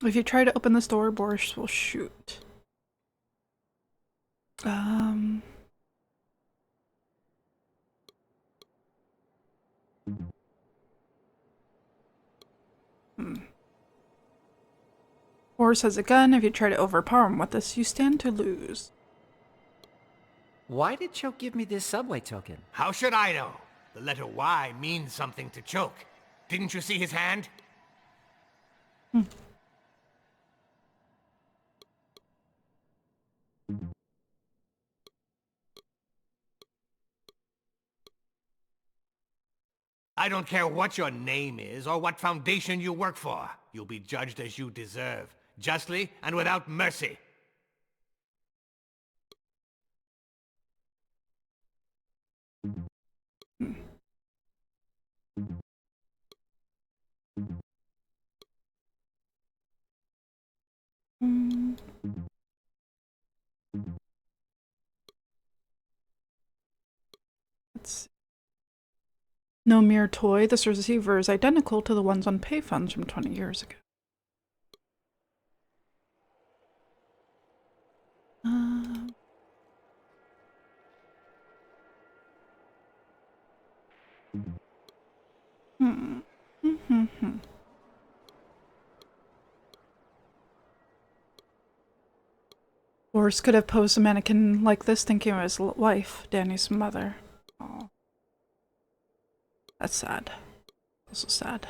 If you try to open this door, Boris will shoot. Boris has a gun. If you try to overpower him with this, you stand to lose.
Why did Choke give me this subway token?
How should I know? The letter Y means something to Choke. Didn't you see his hand? I don't care what your name is or what foundation you work for. You'll be judged as you deserve. justly and without mercy.
Mm. Let's see. No mere toy. This receiver is identical to the ones on payphones from 20 years ago. Boris could have posed a mannequin like this thinking of his wife, Danny's mother. Oh. That's sad. Also sad.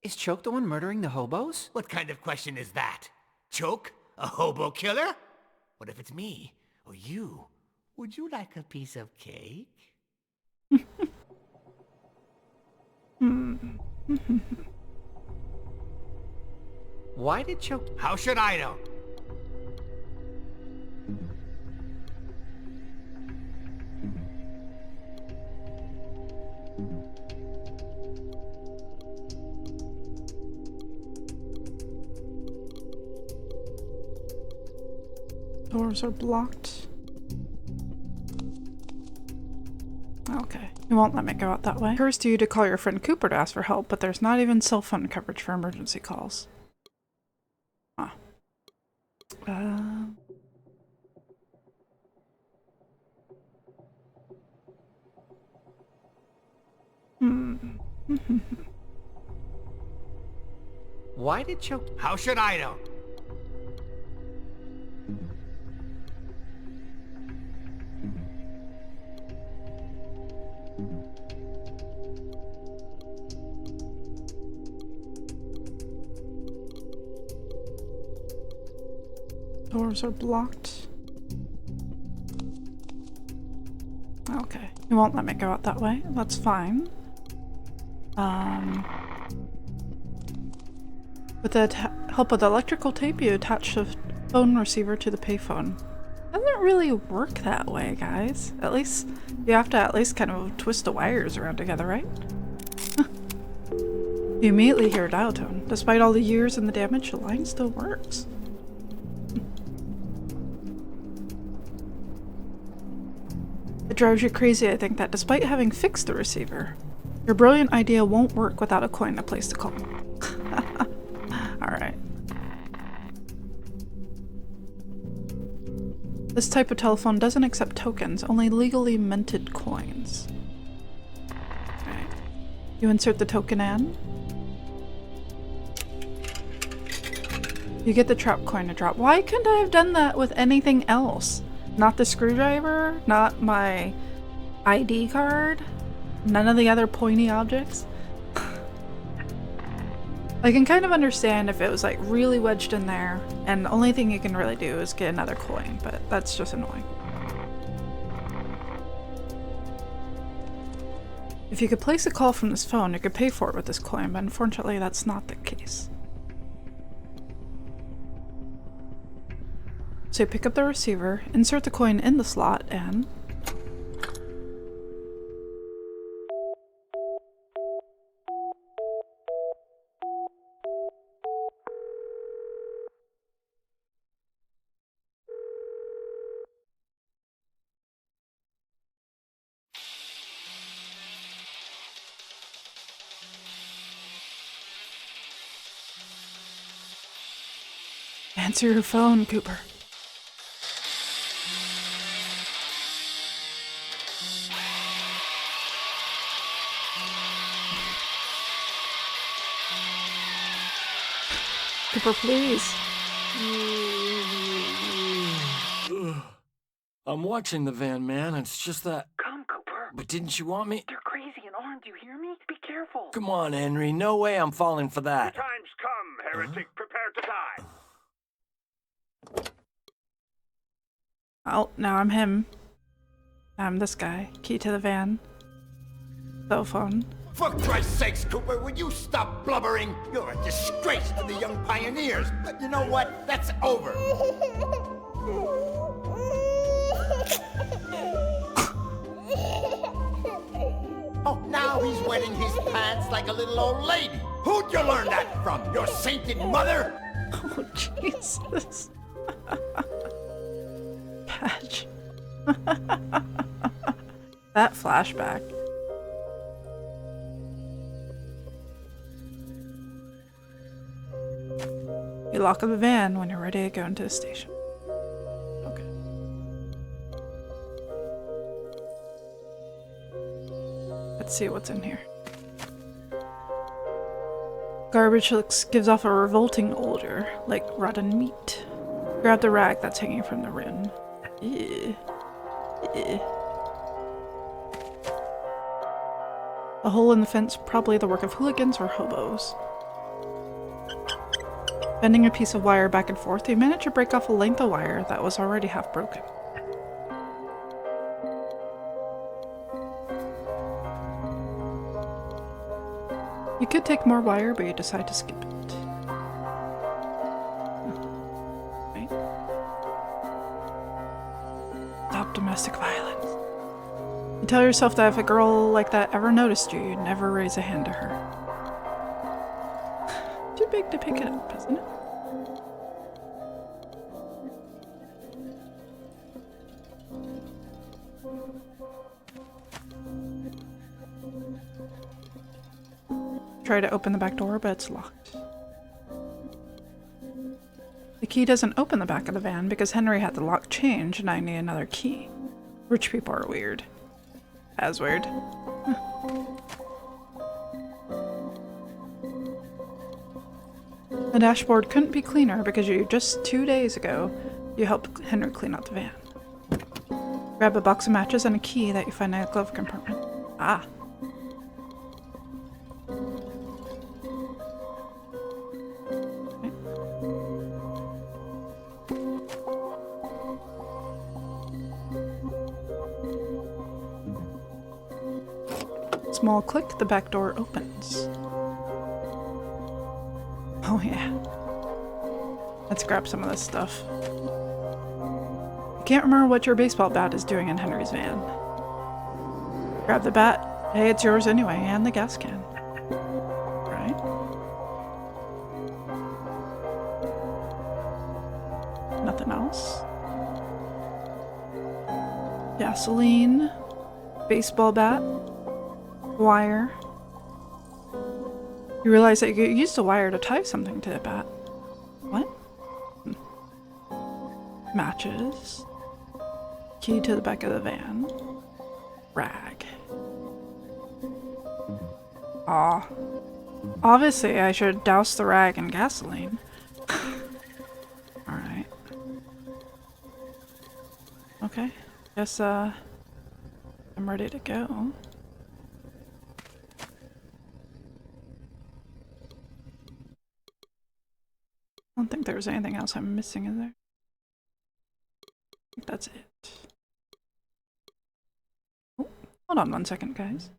Is Choke the one murdering the hobos?
What kind of question is that? Choke? A hobo killer? What if it's me? Or you? Would you like a piece of cake?
Why did Choke...
How should I know?
Doors are blocked. Okay, you won't let me go out that way. It occurs to you to call your friend Cooper to ask for help, but there's not even cell phone coverage for emergency calls. Huh.
Why did Choke...
How should I know?
Doors are blocked. Okay, you won't let me go out that way. That's fine. With the help of the electrical tape, you attach the phone receiver to the payphone. Doesn't really work that way, guys. At least you have to at least kind of twist the wires around together, right? You immediately hear a dial tone. Despite all the years and the damage, the line still works. It drives you crazy, I think, that despite having fixed the receiver, your brilliant idea won't work without a coin to place the call. Alright. This type of telephone doesn't accept tokens, only legally minted coins. Alright. You insert the token in. You get the trap coin to drop. Why couldn't I have done that with anything else? Not the screwdriver, not my ID card, none of the other pointy objects. I can kind of understand if it was like really wedged in there and the only thing you can really do is get another coin, but that's just annoying. If you could place a call from this phone, you could pay for it with this coin, but unfortunately that's not the case. So you pick up the receiver, insert the coin in the slot, and... answer your phone, Cooper. Cooper, please.
I'm watching the van, man. It's just that...
Come, Cooper.
But didn't you want me?
They're crazy and armed, you hear me? Be careful.
Come on, Henry. No way I'm falling for that.
Time's come, heretic. Prepare to die.
Oh, now I'm him. I'm this guy. Key to the van. Cell phone.
For Christ's sakes, Cooper, would you stop blubbering? You're a disgrace to the young pioneers. But you know what? That's over. Oh, now he's wetting his pants like a little old lady. Who'd you learn that from? Your sainted mother?
Oh, Jesus. Patch. That flashback. You lock up the van when you're ready to go into the station. Okay. Let's see what's in here. Garbage gives off a revolting odor, like rotten meat. Grab the rag that's hanging from the rim. Ew. Ew. A hole in the fence, probably the work of hooligans or hobos. Bending a piece of wire back and forth, you manage to break off a length of wire that was already half broken. You could take more wire, but you decide to skip it. Right. Stop domestic violence. You tell yourself that if a girl like that ever noticed you, you'd never raise a hand to her. Too big to pick it up, isn't it? Try to open the back door, but it's locked. The key doesn't open the back of the van because Henry had the lock changed and I need another key. Rich people are weird. As weird. The dashboard couldn't be cleaner because just 2 days ago, you helped Henry clean out the van. Grab a box of matches and a key that you find in a glove compartment. Ah. Small click, the back door opens. Oh yeah. Let's grab some of this stuff. I can't remember what your baseball bat is doing in Henry's van. Grab the bat. Hey, it's yours anyway, and the gas can. Right? Nothing else. Gasoline. Baseball bat. Wire. You realize that you used a wire to tie something to the bat. What? Matches. Key to the back of the van. Rag. Aw. Obviously, I should douse the rag in gasoline. Alright. Okay. Guess, I'm ready to go. I don't think there's anything else I'm missing, is there? I think that's it. Oh, hold on 1 second, guys.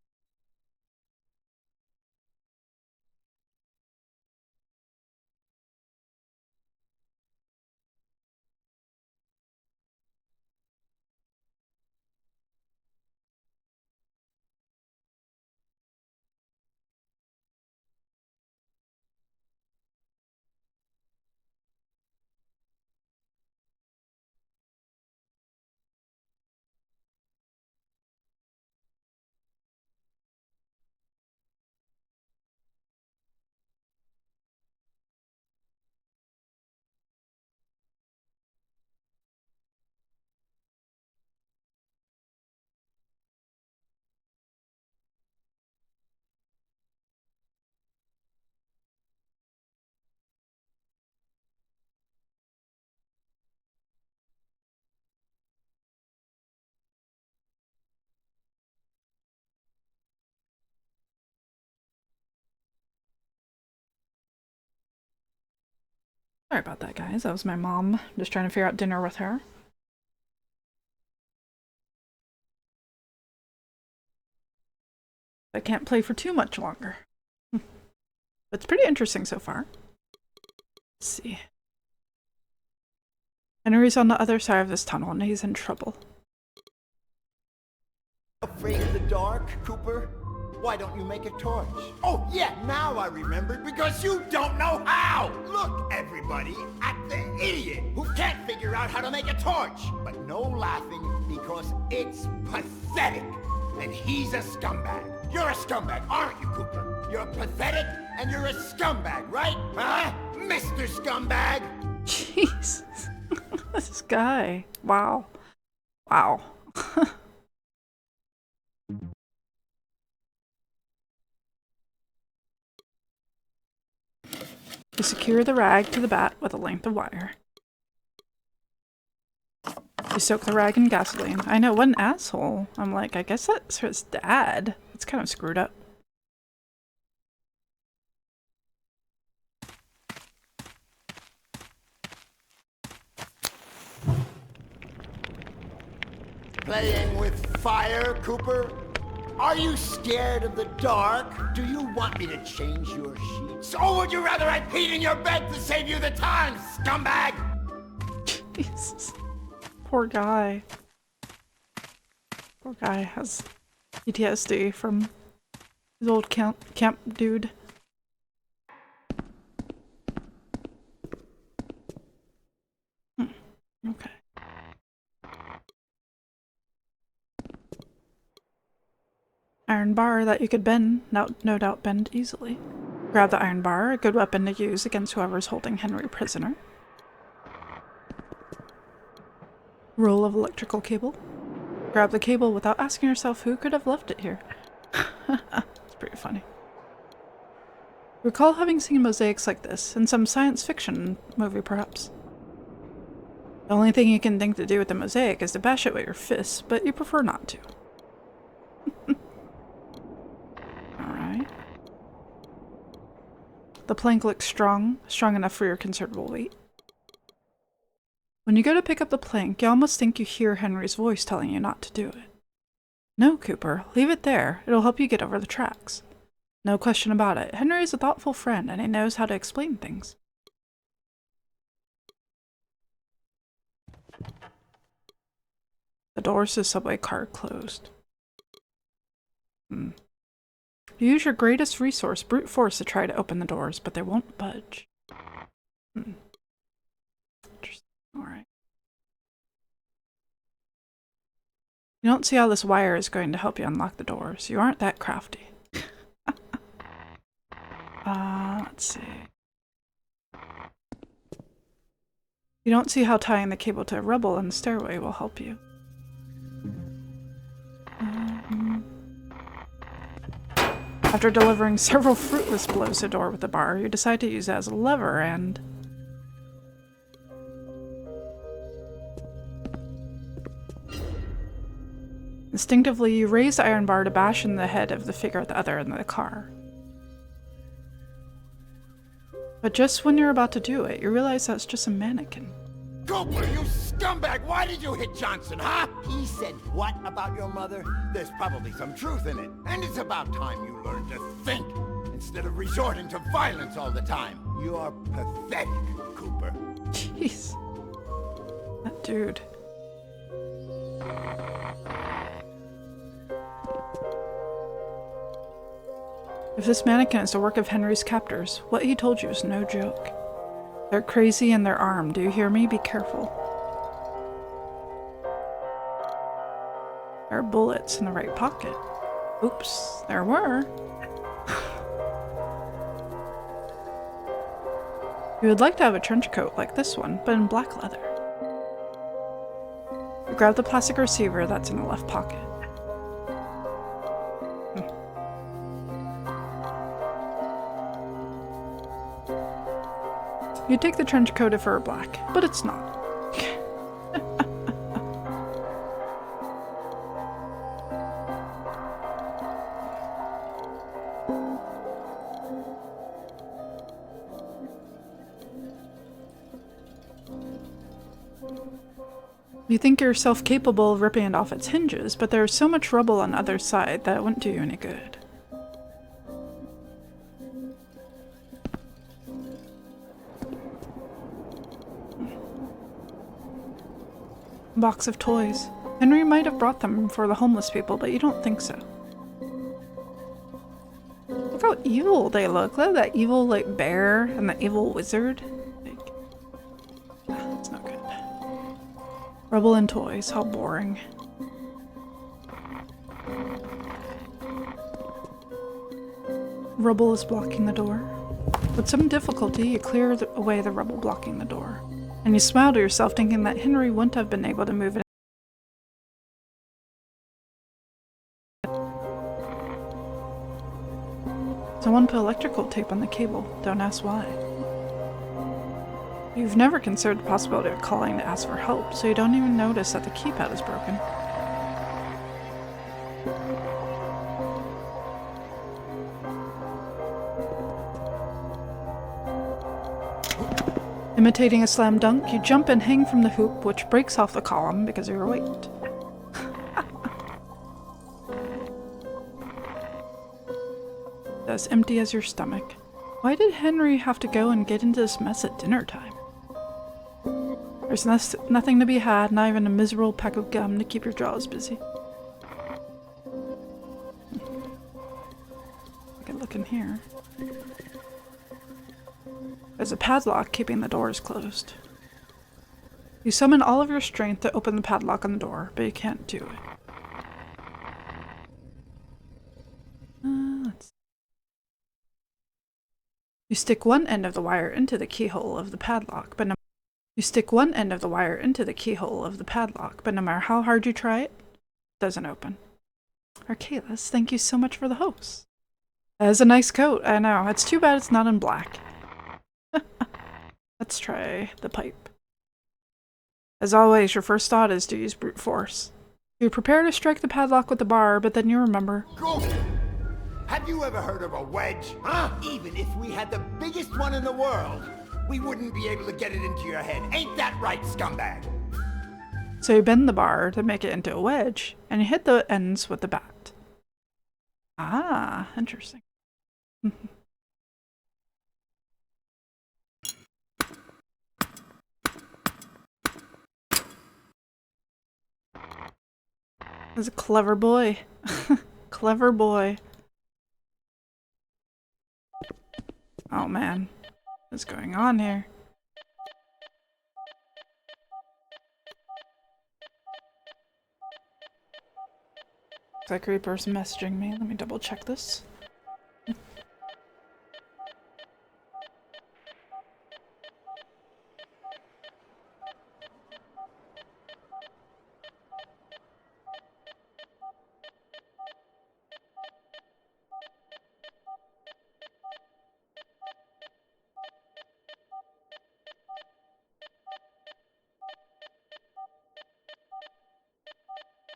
Sorry about that, guys. That was my mom. Just trying to figure out dinner with her. I can't play for too much longer. It's pretty interesting so far. Let's see. Henry's on the other side of this tunnel and he's in trouble.
Afraid of the dark, Cooper? Why don't you make a torch? Oh yeah, now I remembered, because you don't know how! Look, everybody, at the idiot who can't figure out how to make a torch! But no laughing, because it's pathetic! And he's a scumbag. You're a scumbag, aren't you, Cooper? You're pathetic, and you're a scumbag, right? Huh? Mr. Scumbag!
Jesus. This guy. Wow. Wow. You secure the rag to the bat with a length of wire. You soak the rag in gasoline. I know, what an asshole. I'm like, I guess that's his dad. It's kind of screwed up.
Playing with fire, Cooper? Are you scared of the dark? Do you want me to change your sheets? Or would you rather I peed in your bed to save you the time, scumbag?
Jesus. Poor guy. Poor guy has PTSD from his old camp dude. Okay. Iron bar that you could bend, no doubt bend easily. Grab the iron bar, a good weapon to use against whoever's holding Henry prisoner. Roll of electrical cable. Grab the cable without asking yourself who could have left it here. It's pretty funny. Recall having seen mosaics like this in some science fiction movie, perhaps. The only thing you can think to do with the mosaic is to bash it with your fists, but you prefer not to. Alright. The plank looks strong enough for your considerable weight. When you go to pick up the plank, you almost think you hear Henry's voice telling you not to do it. No, Cooper, leave it there. It'll help you get over the tracks. No question about it. Henry is a thoughtful friend, and he knows how to explain things. The doors to the subway car closed. You use your greatest resource, brute force, to try to open the doors, but they won't budge. Alright. You don't see how this wire is going to help you unlock the doors. You aren't that crafty. Let's see. You don't see how tying the cable to a rubble in the stairway will help you. After delivering several fruitless blows to the door with the bar, you decide to use it as a lever and... Instinctively, you raise the iron bar to bash in the head of the figure at the other end of the car. But just when you're about to do it, you realize that's just a mannequin.
Cooper, you scumbag! Why did you hit Johnson, huh? He said what about your mother? There's probably some truth in it. And it's about time you learned to think, instead of resorting to violence all the time. You are pathetic, Cooper.
Jeez. That dude. If this mannequin is the work of Henry's captors, what he told you is no joke. They're crazy and they're armed. Do you hear me? Be careful. There are bullets in the right pocket. Oops, there were. You would like to have a trench coat like this one, but in black leather. You grab the plastic receiver that's in the left pocket. You'd take the trench coat if it were black, but it's not. You think yourself capable of ripping it off its hinges, but there's so much rubble on the other side that it wouldn't do you any good. Box of toys. Henry might have brought them for the homeless people, but you don't think so. Look how evil they look. Look at that evil, like, bear and the evil wizard. Like, that's not good. Rubble and toys. How boring. Rubble is blocking the door. With some difficulty, you clear away the rubble blocking the door. And you smile to yourself, thinking that Henry wouldn't have been able to move it. Someone put electrical tape on the cable. Don't ask why. You've never considered the possibility of calling to ask for help, so you don't even notice that the keypad is broken. Imitating a slam dunk, you jump and hang from the hoop, which breaks off the column because of your weight. As empty as your stomach. Why did Henry have to go and get into this mess at dinner time? There's nothing to be had, not even a miserable pack of gum to keep your jaws busy. Take a look in here. There's a padlock keeping the doors closed. You summon all of your strength to open the padlock on the door, but you can't do it. You stick one end of the wire into the keyhole of the padlock, but no matter how hard you try it, it doesn't open. Arcalis, thank you so much for the host. That is a nice coat, I know. It's too bad it's not in black. Let's try the pipe. As always, your first thought is to use brute force. You prepare to strike the padlock with the bar, but then you remember.
Go! Have you ever heard of a wedge? Huh? Even if we had the biggest one in the world, we wouldn't be able to get it into your head. Ain't that right, scumbag?
So you bend the bar to make it into a wedge, and you hit the ends with the bat. Ah, interesting. He's a clever boy. Clever boy. Oh man, what's going on here? Looks like Reaper's messaging me. Let me double check this.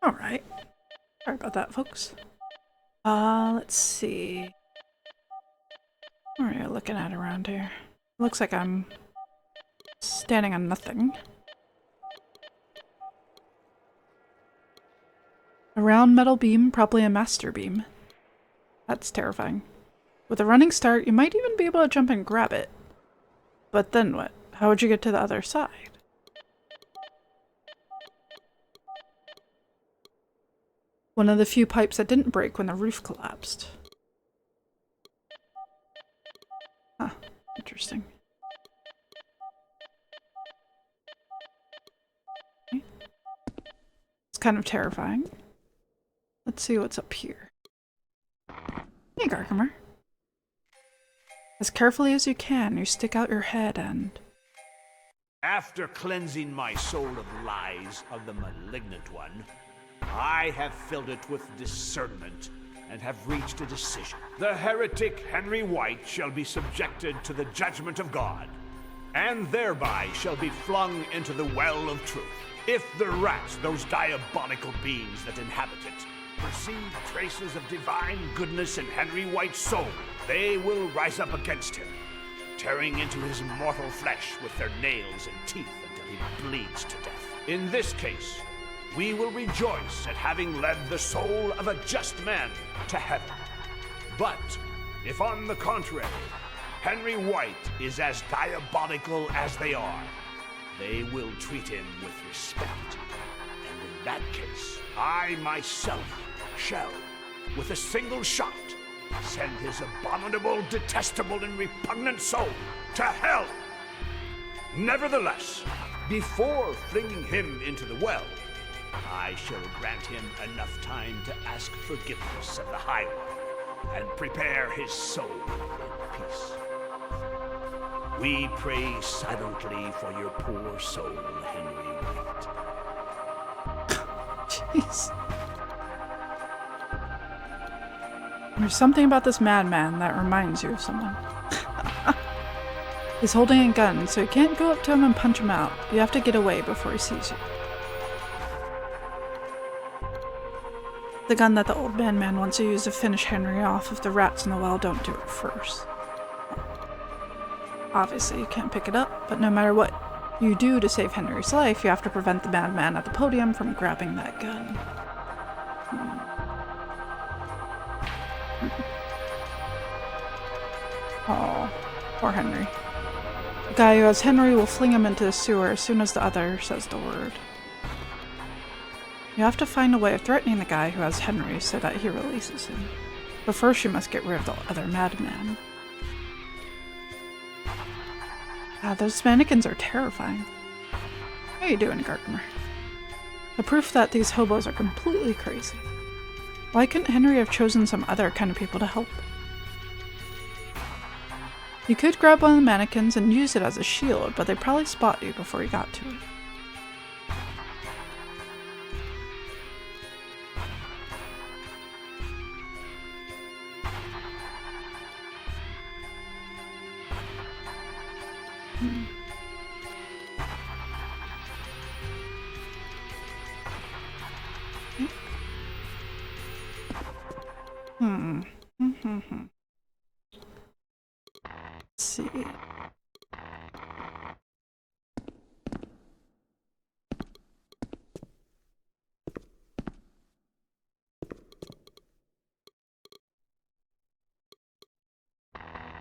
Alright. Sorry about that, folks. Let's see. What are you looking at around here? Looks like I'm standing on nothing. A round metal beam, probably a master beam. That's terrifying. With a running start, you might even be able to jump and grab it. But then what? How would you get to the other side? One of the few pipes that didn't break when the roof collapsed. Huh, interesting. Okay. It's kind of terrifying. Let's see what's up here. Hey, Gargamer. As carefully as you can, you stick out your head and...
After cleansing my soul of lies of the malignant one, I have filled it with discernment and have reached a decision. The heretic Henry White shall be subjected to the judgment of God, and thereby shall be flung into the well of truth. If the rats, those diabolical beings that inhabit it, perceive traces of divine goodness in Henry White's soul, they will rise up against him, tearing into his mortal flesh with their nails and teeth until he bleeds to death. In this case, we will rejoice at having led the soul of a just man to heaven. But if on the contrary, Henry White is as diabolical as they are, they will treat him with respect that case, I myself shall, with a single shot, send his abominable, detestable, and repugnant soul to hell. Nevertheless, before flinging him into the well, I shall grant him enough time to ask forgiveness of the High One and prepare his soul in peace. We pray silently for your poor soul, Henry White.
Jeez. There's something about this madman that reminds you of someone. He's holding a gun, so you can't go up to him and punch him out. You have to get away before he sees you. The gun that the old man wants to use to finish Henry off if the rats in the well don't do it first. Obviously, you can't pick it up, but no matter what you do to save Henry's life, you have to prevent the madman at the podium from grabbing that gun. Oh, poor Henry. The guy who has Henry will fling him into the sewer as soon as the other says the word. You have to find a way of threatening the guy who has Henry so that he releases him. But first you must get rid of the other madman. God, those mannequins are terrifying. How are you doing, Gartner? The proof that these hobos are completely crazy. Why couldn't Henry have chosen some other kind of people to help? You could grab one of the mannequins and use it as a shield, but they'd probably spot you before you got to it. Let's see.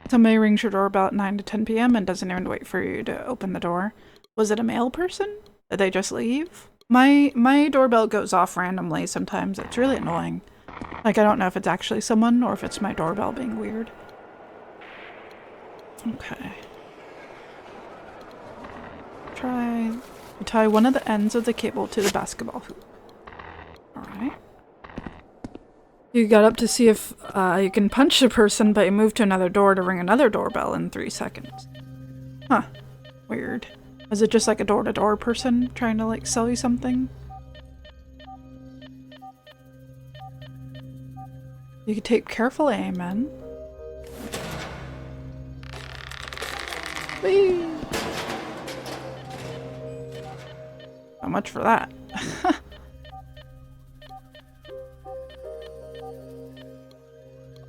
Somebody rings your doorbell at 9 to 10 p.m. and doesn't even wait for you to open the door. Was it a male person? Did they just leave? My doorbell goes off randomly sometimes. It's really annoying. Like, I don't know if it's actually someone or if it's my doorbell being weird. Okay. Tie one of the ends of the cable to the basketball hoop. Alright. You got up to see if you can punch the person, but you moved to another door to ring another doorbell in 3 seconds. Huh. Weird. Was it just like a door-to-door person trying to like sell you something? You could take careful aim, man. Whee! How much for that?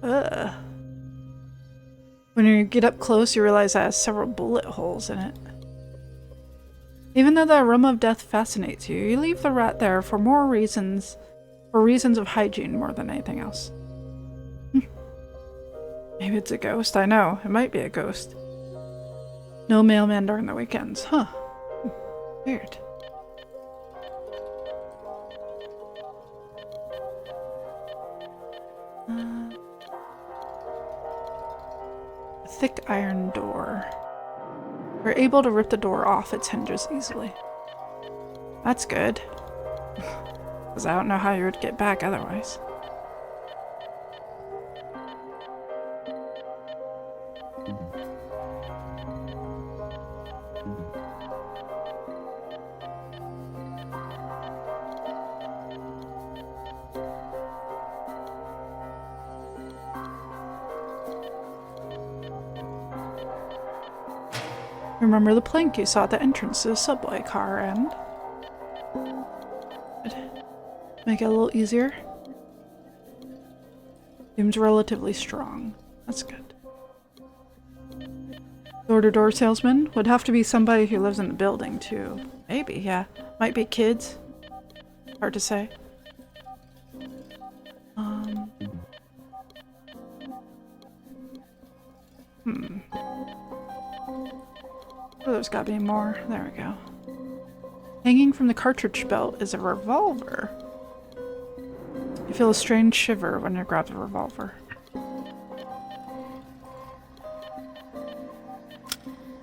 Ugh. When you get up close, you realize it has several bullet holes in it. Even though the aroma of death fascinates you, you leave the rat there for reasons of hygiene more than anything else. Maybe it's a ghost. I know, it might be a ghost. No mailman during the weekends. Huh. Weird. A thick iron door. You're able to rip the door off its hinges easily. That's good. Because I don't know how you would get back otherwise. Remember the plank you saw at the entrance to the subway car and... Make it a little easier. Seems relatively strong. That's good. Door-to-door salesman would have to be somebody who lives in the building too. Maybe, yeah. Might be kids. Hard to say. Oh, there's gotta be more. There we go. Hanging from the cartridge belt is a revolver. You feel a strange shiver when you grab the revolver.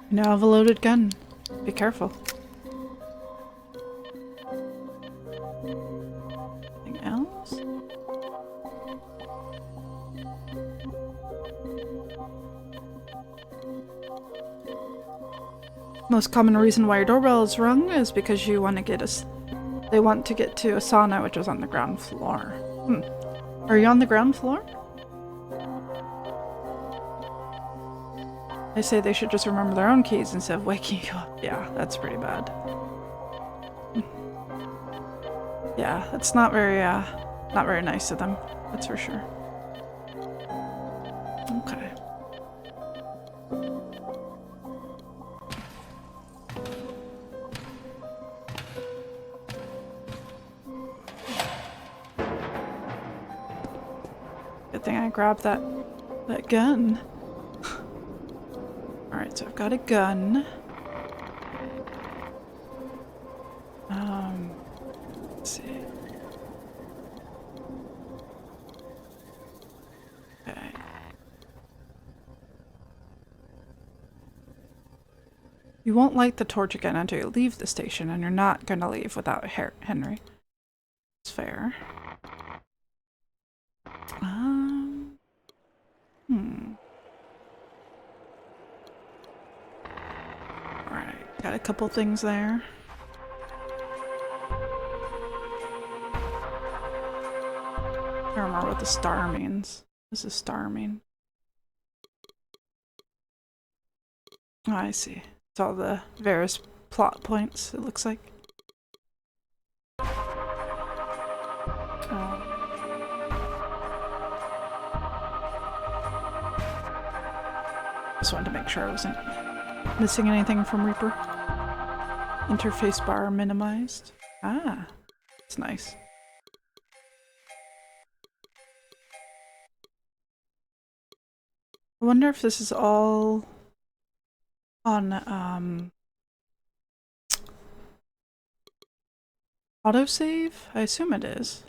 You now have a loaded gun. Be careful. Anything else? Most common reason why your doorbell is rung is because you want to get they want to get to a sauna, which is on the ground floor. Are you on the ground floor? They say they should just remember their own keys instead of waking you up. Yeah, that's pretty bad. Yeah, that's not very nice of them. That's for sure. Okay. Good thing I grabbed that gun. Alright, so I've got a gun. Let's see. Okay. You won't light the torch again until you leave the station, and you're not going to leave without Henry. It's fair. Alright, got a couple things there. I don't remember what the star means. What does the star mean? Oh, I see. It's all the various plot points, it looks like. Oh. Just wanted to make sure I wasn't missing anything from Reaper. Interface bar minimized. Ah, it's nice. I wonder if this is all on autosave? I assume it is.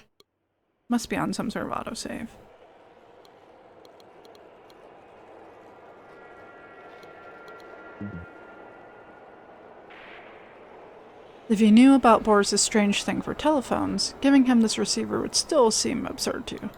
Must be on some sort of autosave. If you knew about Boris's strange thing for telephones, giving him this receiver would still seem absurd to you.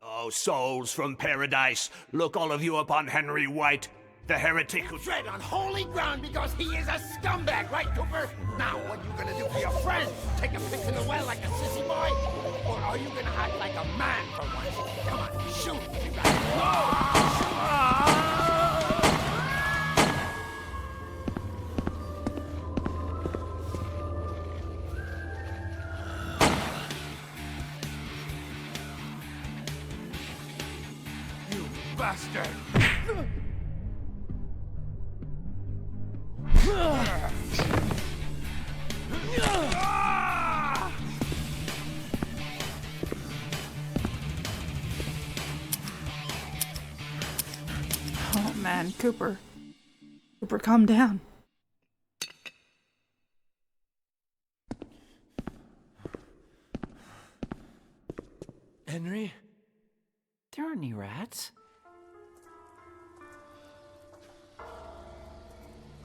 Oh, souls from paradise, look all of you upon Henry White, the heretic who
Tread on holy ground because he is a scumbag, right, Cooper? Now, what are you gonna do for your friend? Take a piss in the well like a sissy boy? Or are you gonna act like a man for once? Come on, shoot! You got
You bastard!
Oh man, Cooper. Cooper, calm down.
Henry?
There aren't any rats.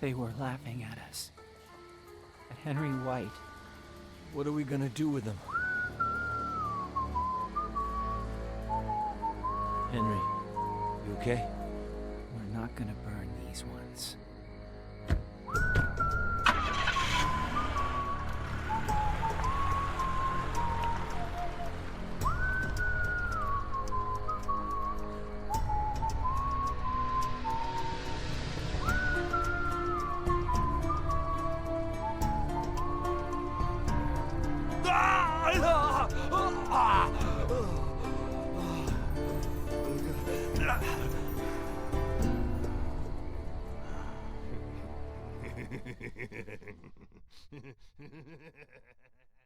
They were laughing at us. At Henry White.
What are we gonna do with them? Henry, you okay?
We're not gonna burn these ones.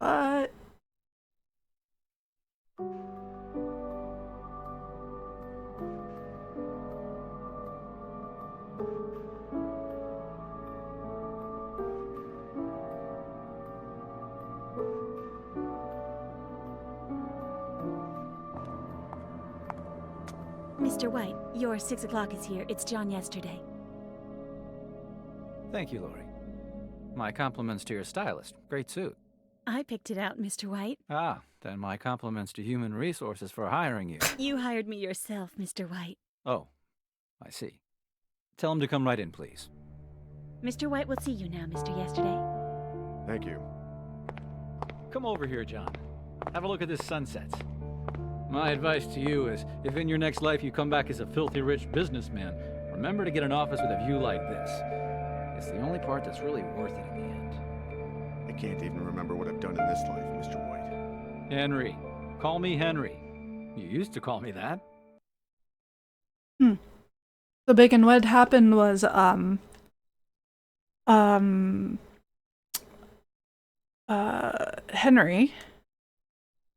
But
Mr. White, your 6 o'clock is here. It's John yesterday.
Thank you, Lori. My compliments to your stylist. Great suit.
I picked it out, Mr. White.
Ah, then my compliments to Human Resources for hiring you.
You hired me yourself, Mr. White.
Oh, I see. Tell him to come right in, please.
Mr. White will see you now, Mr. Yesterday.
Thank you.
Come over here, John. Have a look at this sunset. My advice to you is, if in your next life you come back as a filthy rich businessman, remember to get an office with a view like this. It's the only part that's really worth it in the end.
I can't even remember what I've done in this life, Mr. White.
Henry. Call me Henry. You used to call me that.
the big and what happened was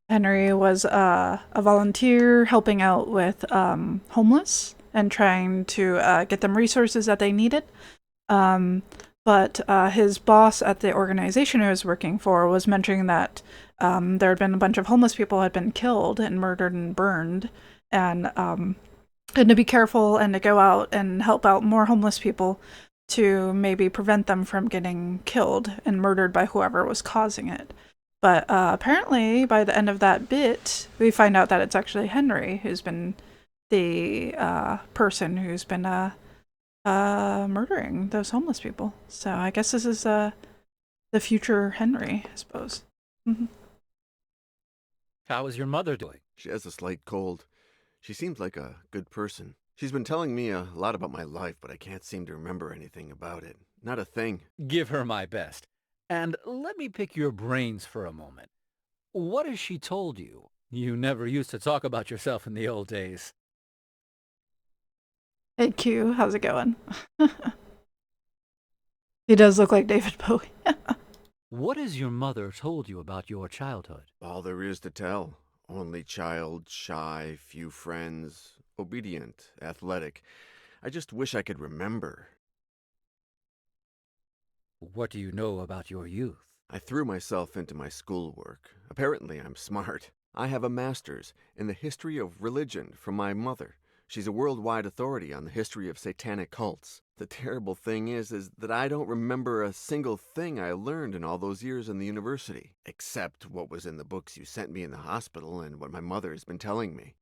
Henry was a volunteer helping out with homeless and trying to get them resources that they needed. But his boss at the organization he was working for was mentioning that there had been a bunch of homeless people had been killed and murdered and burned, and to be careful and to go out and help out more homeless people to maybe prevent them from getting killed and murdered by whoever was causing it. But apparently, by the end of that bit, we find out that it's actually Henry who's been the person who's been murdering those homeless people. So I guess this is the future Henry, I suppose. Mm-hmm.
How is your mother doing?
She has a slight cold. She seems like a good person. She's been telling me a lot about my life, but I can't seem to remember anything about it. Not a thing.
Give her my best. And let me pick your brains for a moment. What has she told you? You never used to talk about yourself in the old days.
Hey Q, how's it going? He does look like David Bowie.
What has your mother told you about your childhood?
All there is to tell. Only child, shy, few friends, obedient, athletic. I just wish I could remember.
What do you know about your youth?
I threw myself into my schoolwork. Apparently I'm smart. I have a master's in the history of religion from my mother. She's a worldwide authority on the history of satanic cults. The terrible thing is that I don't remember a single thing I learned in all those years in the university, except what was in the books you sent me in the hospital and what my mother has been telling me.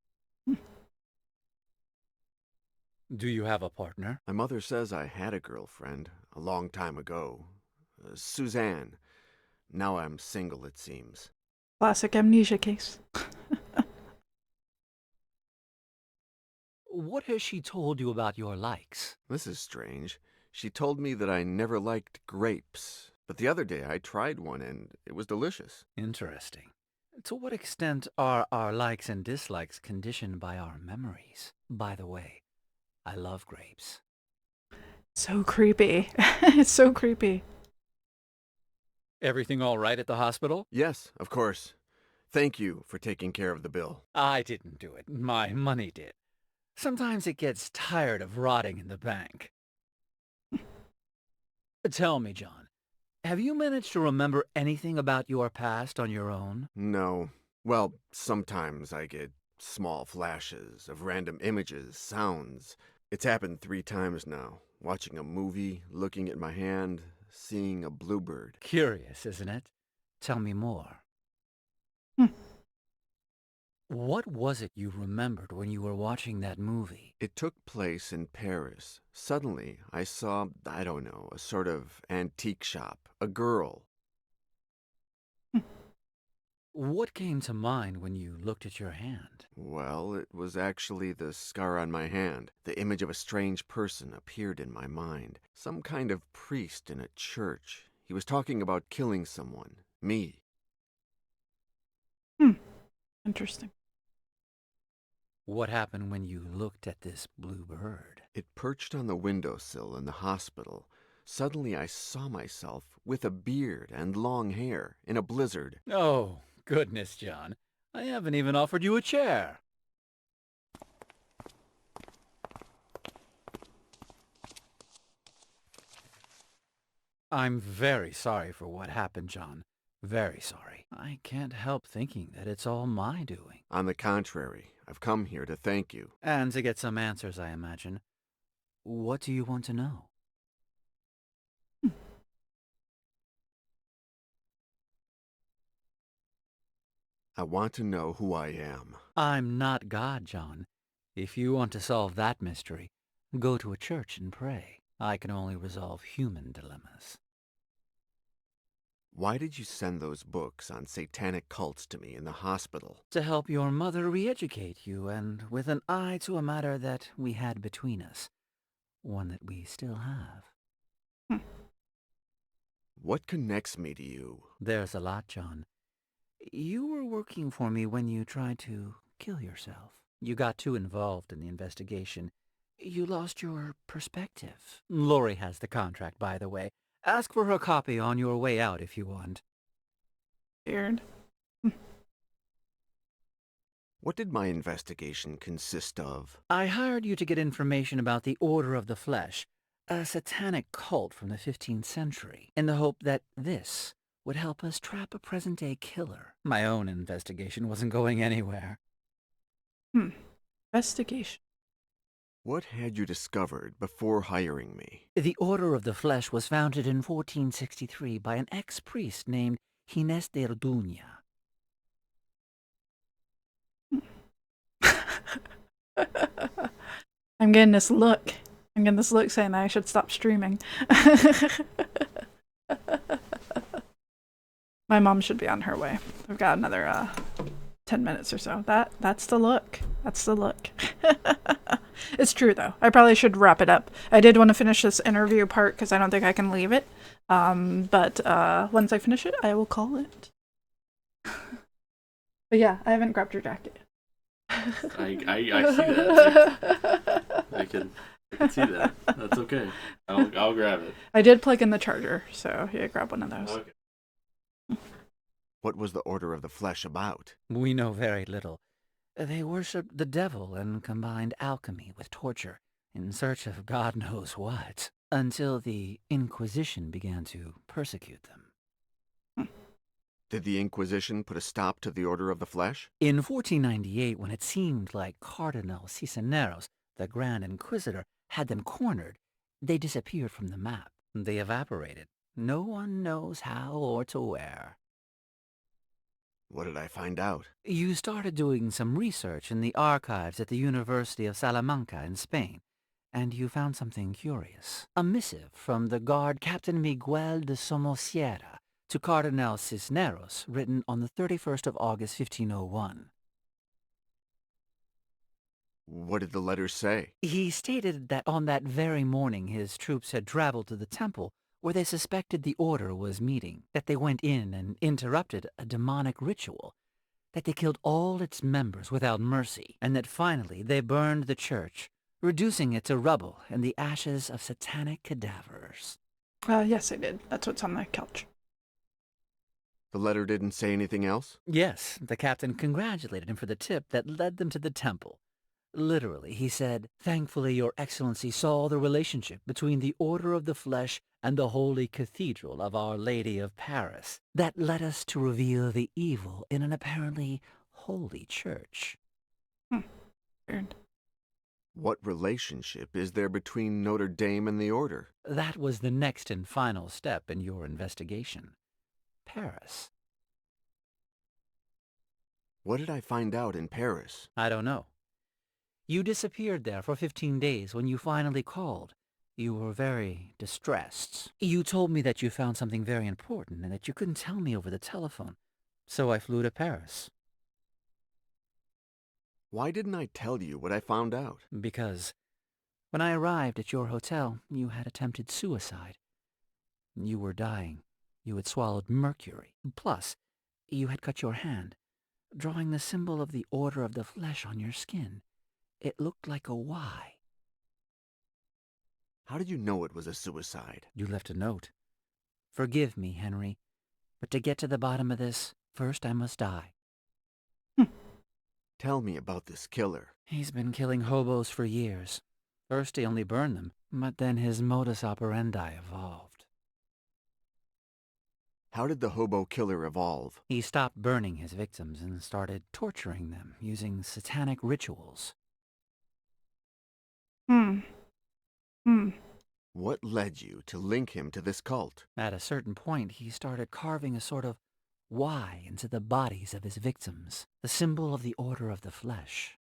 Do you have a partner?
My mother says I had a girlfriend a long time ago. Suzanne. Now I'm single, it seems.
Classic amnesia case.
What has she told you about your likes?
This is strange. She told me that I never liked grapes, but the other day I tried one and it was delicious.
Interesting. To what extent are our likes and dislikes conditioned by our memories? By the way, I love grapes.
So creepy. It's so creepy.
Everything all right at the hospital?
Yes, of course. Thank you for taking care of the bill.
I didn't do it. My money did. Sometimes it gets tired of rotting in the bank. Tell me, John, have you managed to remember anything about your past on your own?
No. Well, sometimes I get small flashes of random images, sounds. It's happened 3 times now. Watching a movie, looking at my hand, seeing a bluebird.
Curious, isn't it? Tell me more. What was it you remembered when you were watching that movie?
It took place in Paris. Suddenly, I saw, I don't know, a sort of antique shop. A girl.
What came to mind when you looked at your hand?
Well, it was actually the scar on my hand. The image of a strange person appeared in my mind. Some kind of priest in a church. He was talking about killing someone. Me.
Interesting.
What happened when you looked at this blue bird?
It perched on the windowsill in the hospital. Suddenly I saw myself with a beard and long hair in a blizzard.
Oh, goodness, John. I haven't even offered you a chair. I'm very sorry for what happened, John. Very sorry. I can't help thinking that it's all my doing.
On the contrary, I've come here to thank you.
And to get some answers, I imagine. What do you want to know?
I want to know who I am.
I'm not God, John. If you want to solve that mystery, go to a church and pray. I can only resolve human dilemmas.
Why did you send those books on satanic cults to me in the hospital?
To help your mother re-educate you, and with an eye to a matter that we had between us. One that we still have.
What connects me to you?
There's a lot, John. You were working for me when you tried to kill yourself. You got too involved in the investigation. You lost your perspective. Lori has the contract, by the way. Ask for her copy on your way out if you want.
Weird.
What did my investigation consist of?
I hired you to get information about the Order of the Flesh, a satanic cult from the 15th century, in the hope that this would help us trap a present-day killer. My own investigation wasn't going anywhere.
Investigation.
What had you discovered before hiring me?
The Order of the Flesh was founded in 1463 by an ex-priest named Ginés de Orduña.
I'm getting this look. I'm getting this look saying that I should stop streaming. My mom should be on her way. We've got another 10 minutes or so. That's the look. That's the look. It's true though. I probably should wrap it up. I did want to finish this interview part because I don't think I can leave it. But once I finish it, I will call it. But yeah, I haven't grabbed your jacket.
I see that. I can see that. That's okay. I'll grab it.
I did plug in the charger, so yeah, grab one of those.
Okay.
What was the Order of the Flesh about?
We know very little. They worshipped the devil and combined alchemy with torture in search of God knows what, until the Inquisition began to persecute them.
Did the Inquisition put a stop to the Order of the Flesh?
In 1498, when it seemed like Cardinal Cisneros, the Grand Inquisitor, had them cornered, they disappeared from the map. They evaporated. No one knows how or to where.
What did I find out?
You started doing some research in the archives at the University of Salamanca in Spain, and you found something curious. A missive from the guard Captain Miguel de Somosierra to Cardinal Cisneros, written on the 31st of August, 1501.
What did the letter say?
He stated that on that very morning his troops had traveled to the temple where they suspected the Order was meeting, that they went in and interrupted a demonic ritual, that they killed all its members without mercy, and that finally they burned the church, reducing it to rubble and the ashes of satanic cadavers.
Yes, I did. That's what's on the couch.
The letter didn't say anything else?
Yes, the captain congratulated him for the tip that led them to the temple. Literally, he said, "Thankfully, Your Excellency saw the relationship between the Order of the Flesh and the Holy Cathedral of Our Lady of Paris. That led us to reveal the evil in an apparently holy church."
Weird.
What relationship is there between Notre Dame and the Order?
That was the next and final step in your investigation. Paris.
What did I find out in Paris?
I don't know. You disappeared there for 15 days. When you finally called, you were very distressed. You told me that you found something very important and that you couldn't tell me over the telephone. So I flew to Paris.
Why didn't I tell you what I found out?
Because when I arrived at your hotel, you had attempted suicide. You were dying. You had swallowed mercury. Plus, you had cut your hand, drawing the symbol of the Order of the Flesh on your skin. It looked like a Y.
How did you know it was a suicide?
You left a note. Forgive me, Henry, but to get to the bottom of this, first I must die.
Tell me about this killer.
He's been killing hobos for years. First he only burned them, but then his modus operandi evolved.
How did the hobo killer evolve?
He stopped burning his victims and started torturing them using satanic rituals.
What led you to link him to this cult?
At a certain point, he started carving a sort of Y into the bodies of his victims, the symbol of the Order of the Flesh.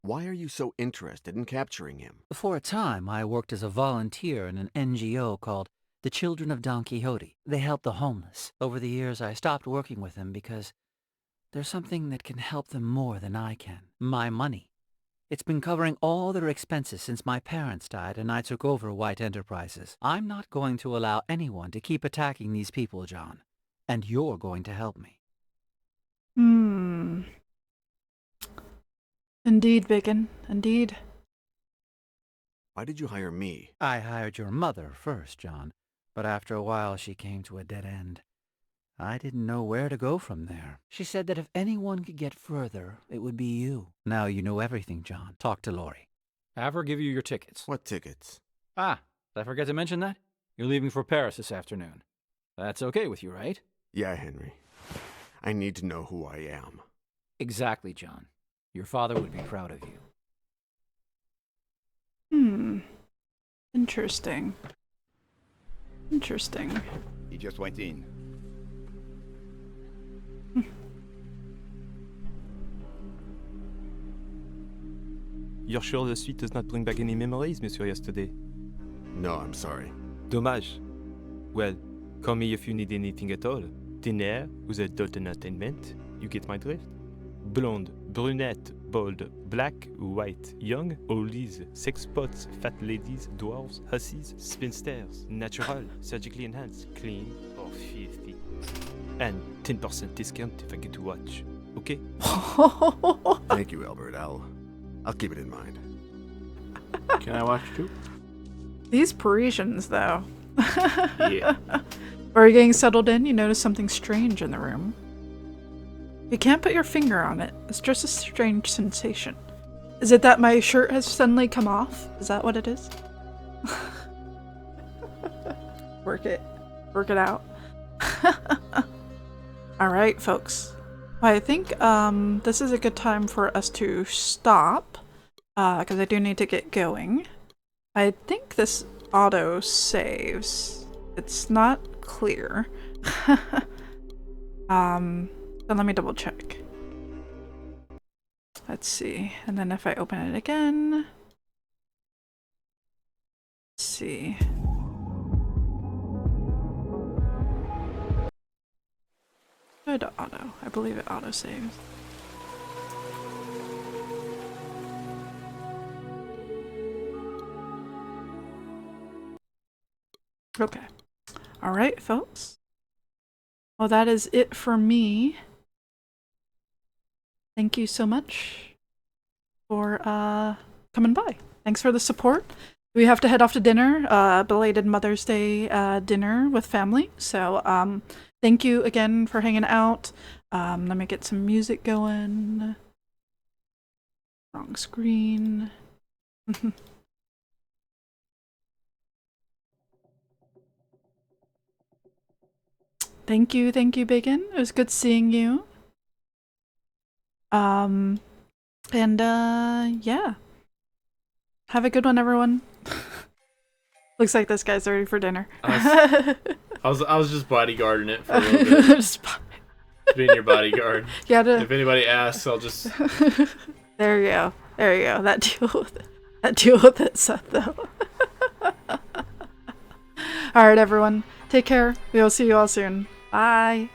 Why are you so interested in capturing him?
For a time, I worked as a volunteer in an NGO called the Children of Don Quixote. They help the homeless. Over the years, I stopped working with them because there's something that can help them more than I can. My money. It's been covering all their expenses since my parents died and I took over White Enterprises. I'm not going to allow anyone to keep attacking these people, John. And you're going to help me.
Indeed, Bacon. Indeed.
Why did you hire me?
I hired your mother first, John. But after a while, she came to a dead end. I didn't know where to go from there. She said that if anyone could get further, it would be you. Now you know everything, John. Talk to Lori.
Have her give you your tickets.
What tickets?
Ah, did I forget to mention that? You're leaving for Paris this afternoon. That's okay with you, right?
Yeah, Henry. I need to know who I am.
Exactly, John. Your father would be proud of you.
Interesting. Interesting.
He just went in.
You're sure the suite does not bring back any memories, Monsieur Yesterday?
No, I'm sorry.
Dommage. Well, call me if you need anything at all. Dinner with adult entertainment. You get my drift? Blonde, brunette, bald, black, white, young, oldies, sex spots, fat ladies, dwarves, hussies, spinsters, natural, surgically enhanced, clean, or filthy. And 10% discount if I get to watch. Okay?
Thank you, Albert. I'll keep it in mind.
Can I watch too?
These Parisians, though.
Yeah.
Are you getting settled in? You notice something strange in the room. You can't put your finger on it. It's just a strange sensation. Is it that my shirt has suddenly come off? Is that what it is? Work it. Work it out. Alright, folks. I think this is a good time for us to stop. Because I do need to get going. I think this auto saves. It's not clear. Then let me double check. Let's see. And then if I open it again. Let's see. Go to auto. I believe it auto saves. Okay. Alright, folks. Well, that is it for me. Thank you so much for coming by. Thanks for the support. We have to head off to dinner, belated Mother's Day dinner with family. So thank you again for hanging out. Let me get some music going. Wrong screen. Thank you, Bacon. It was good seeing you. Yeah. Have a good one, everyone. Looks like this guy's ready for dinner.
I was just bodyguarding it for a little bit. Just being your bodyguard.
Yeah.
If anybody asks, I'll just.
There you go. There you go. That deal with it, Seth. Though. All right, everyone. Take care. We will see you all soon. Bye.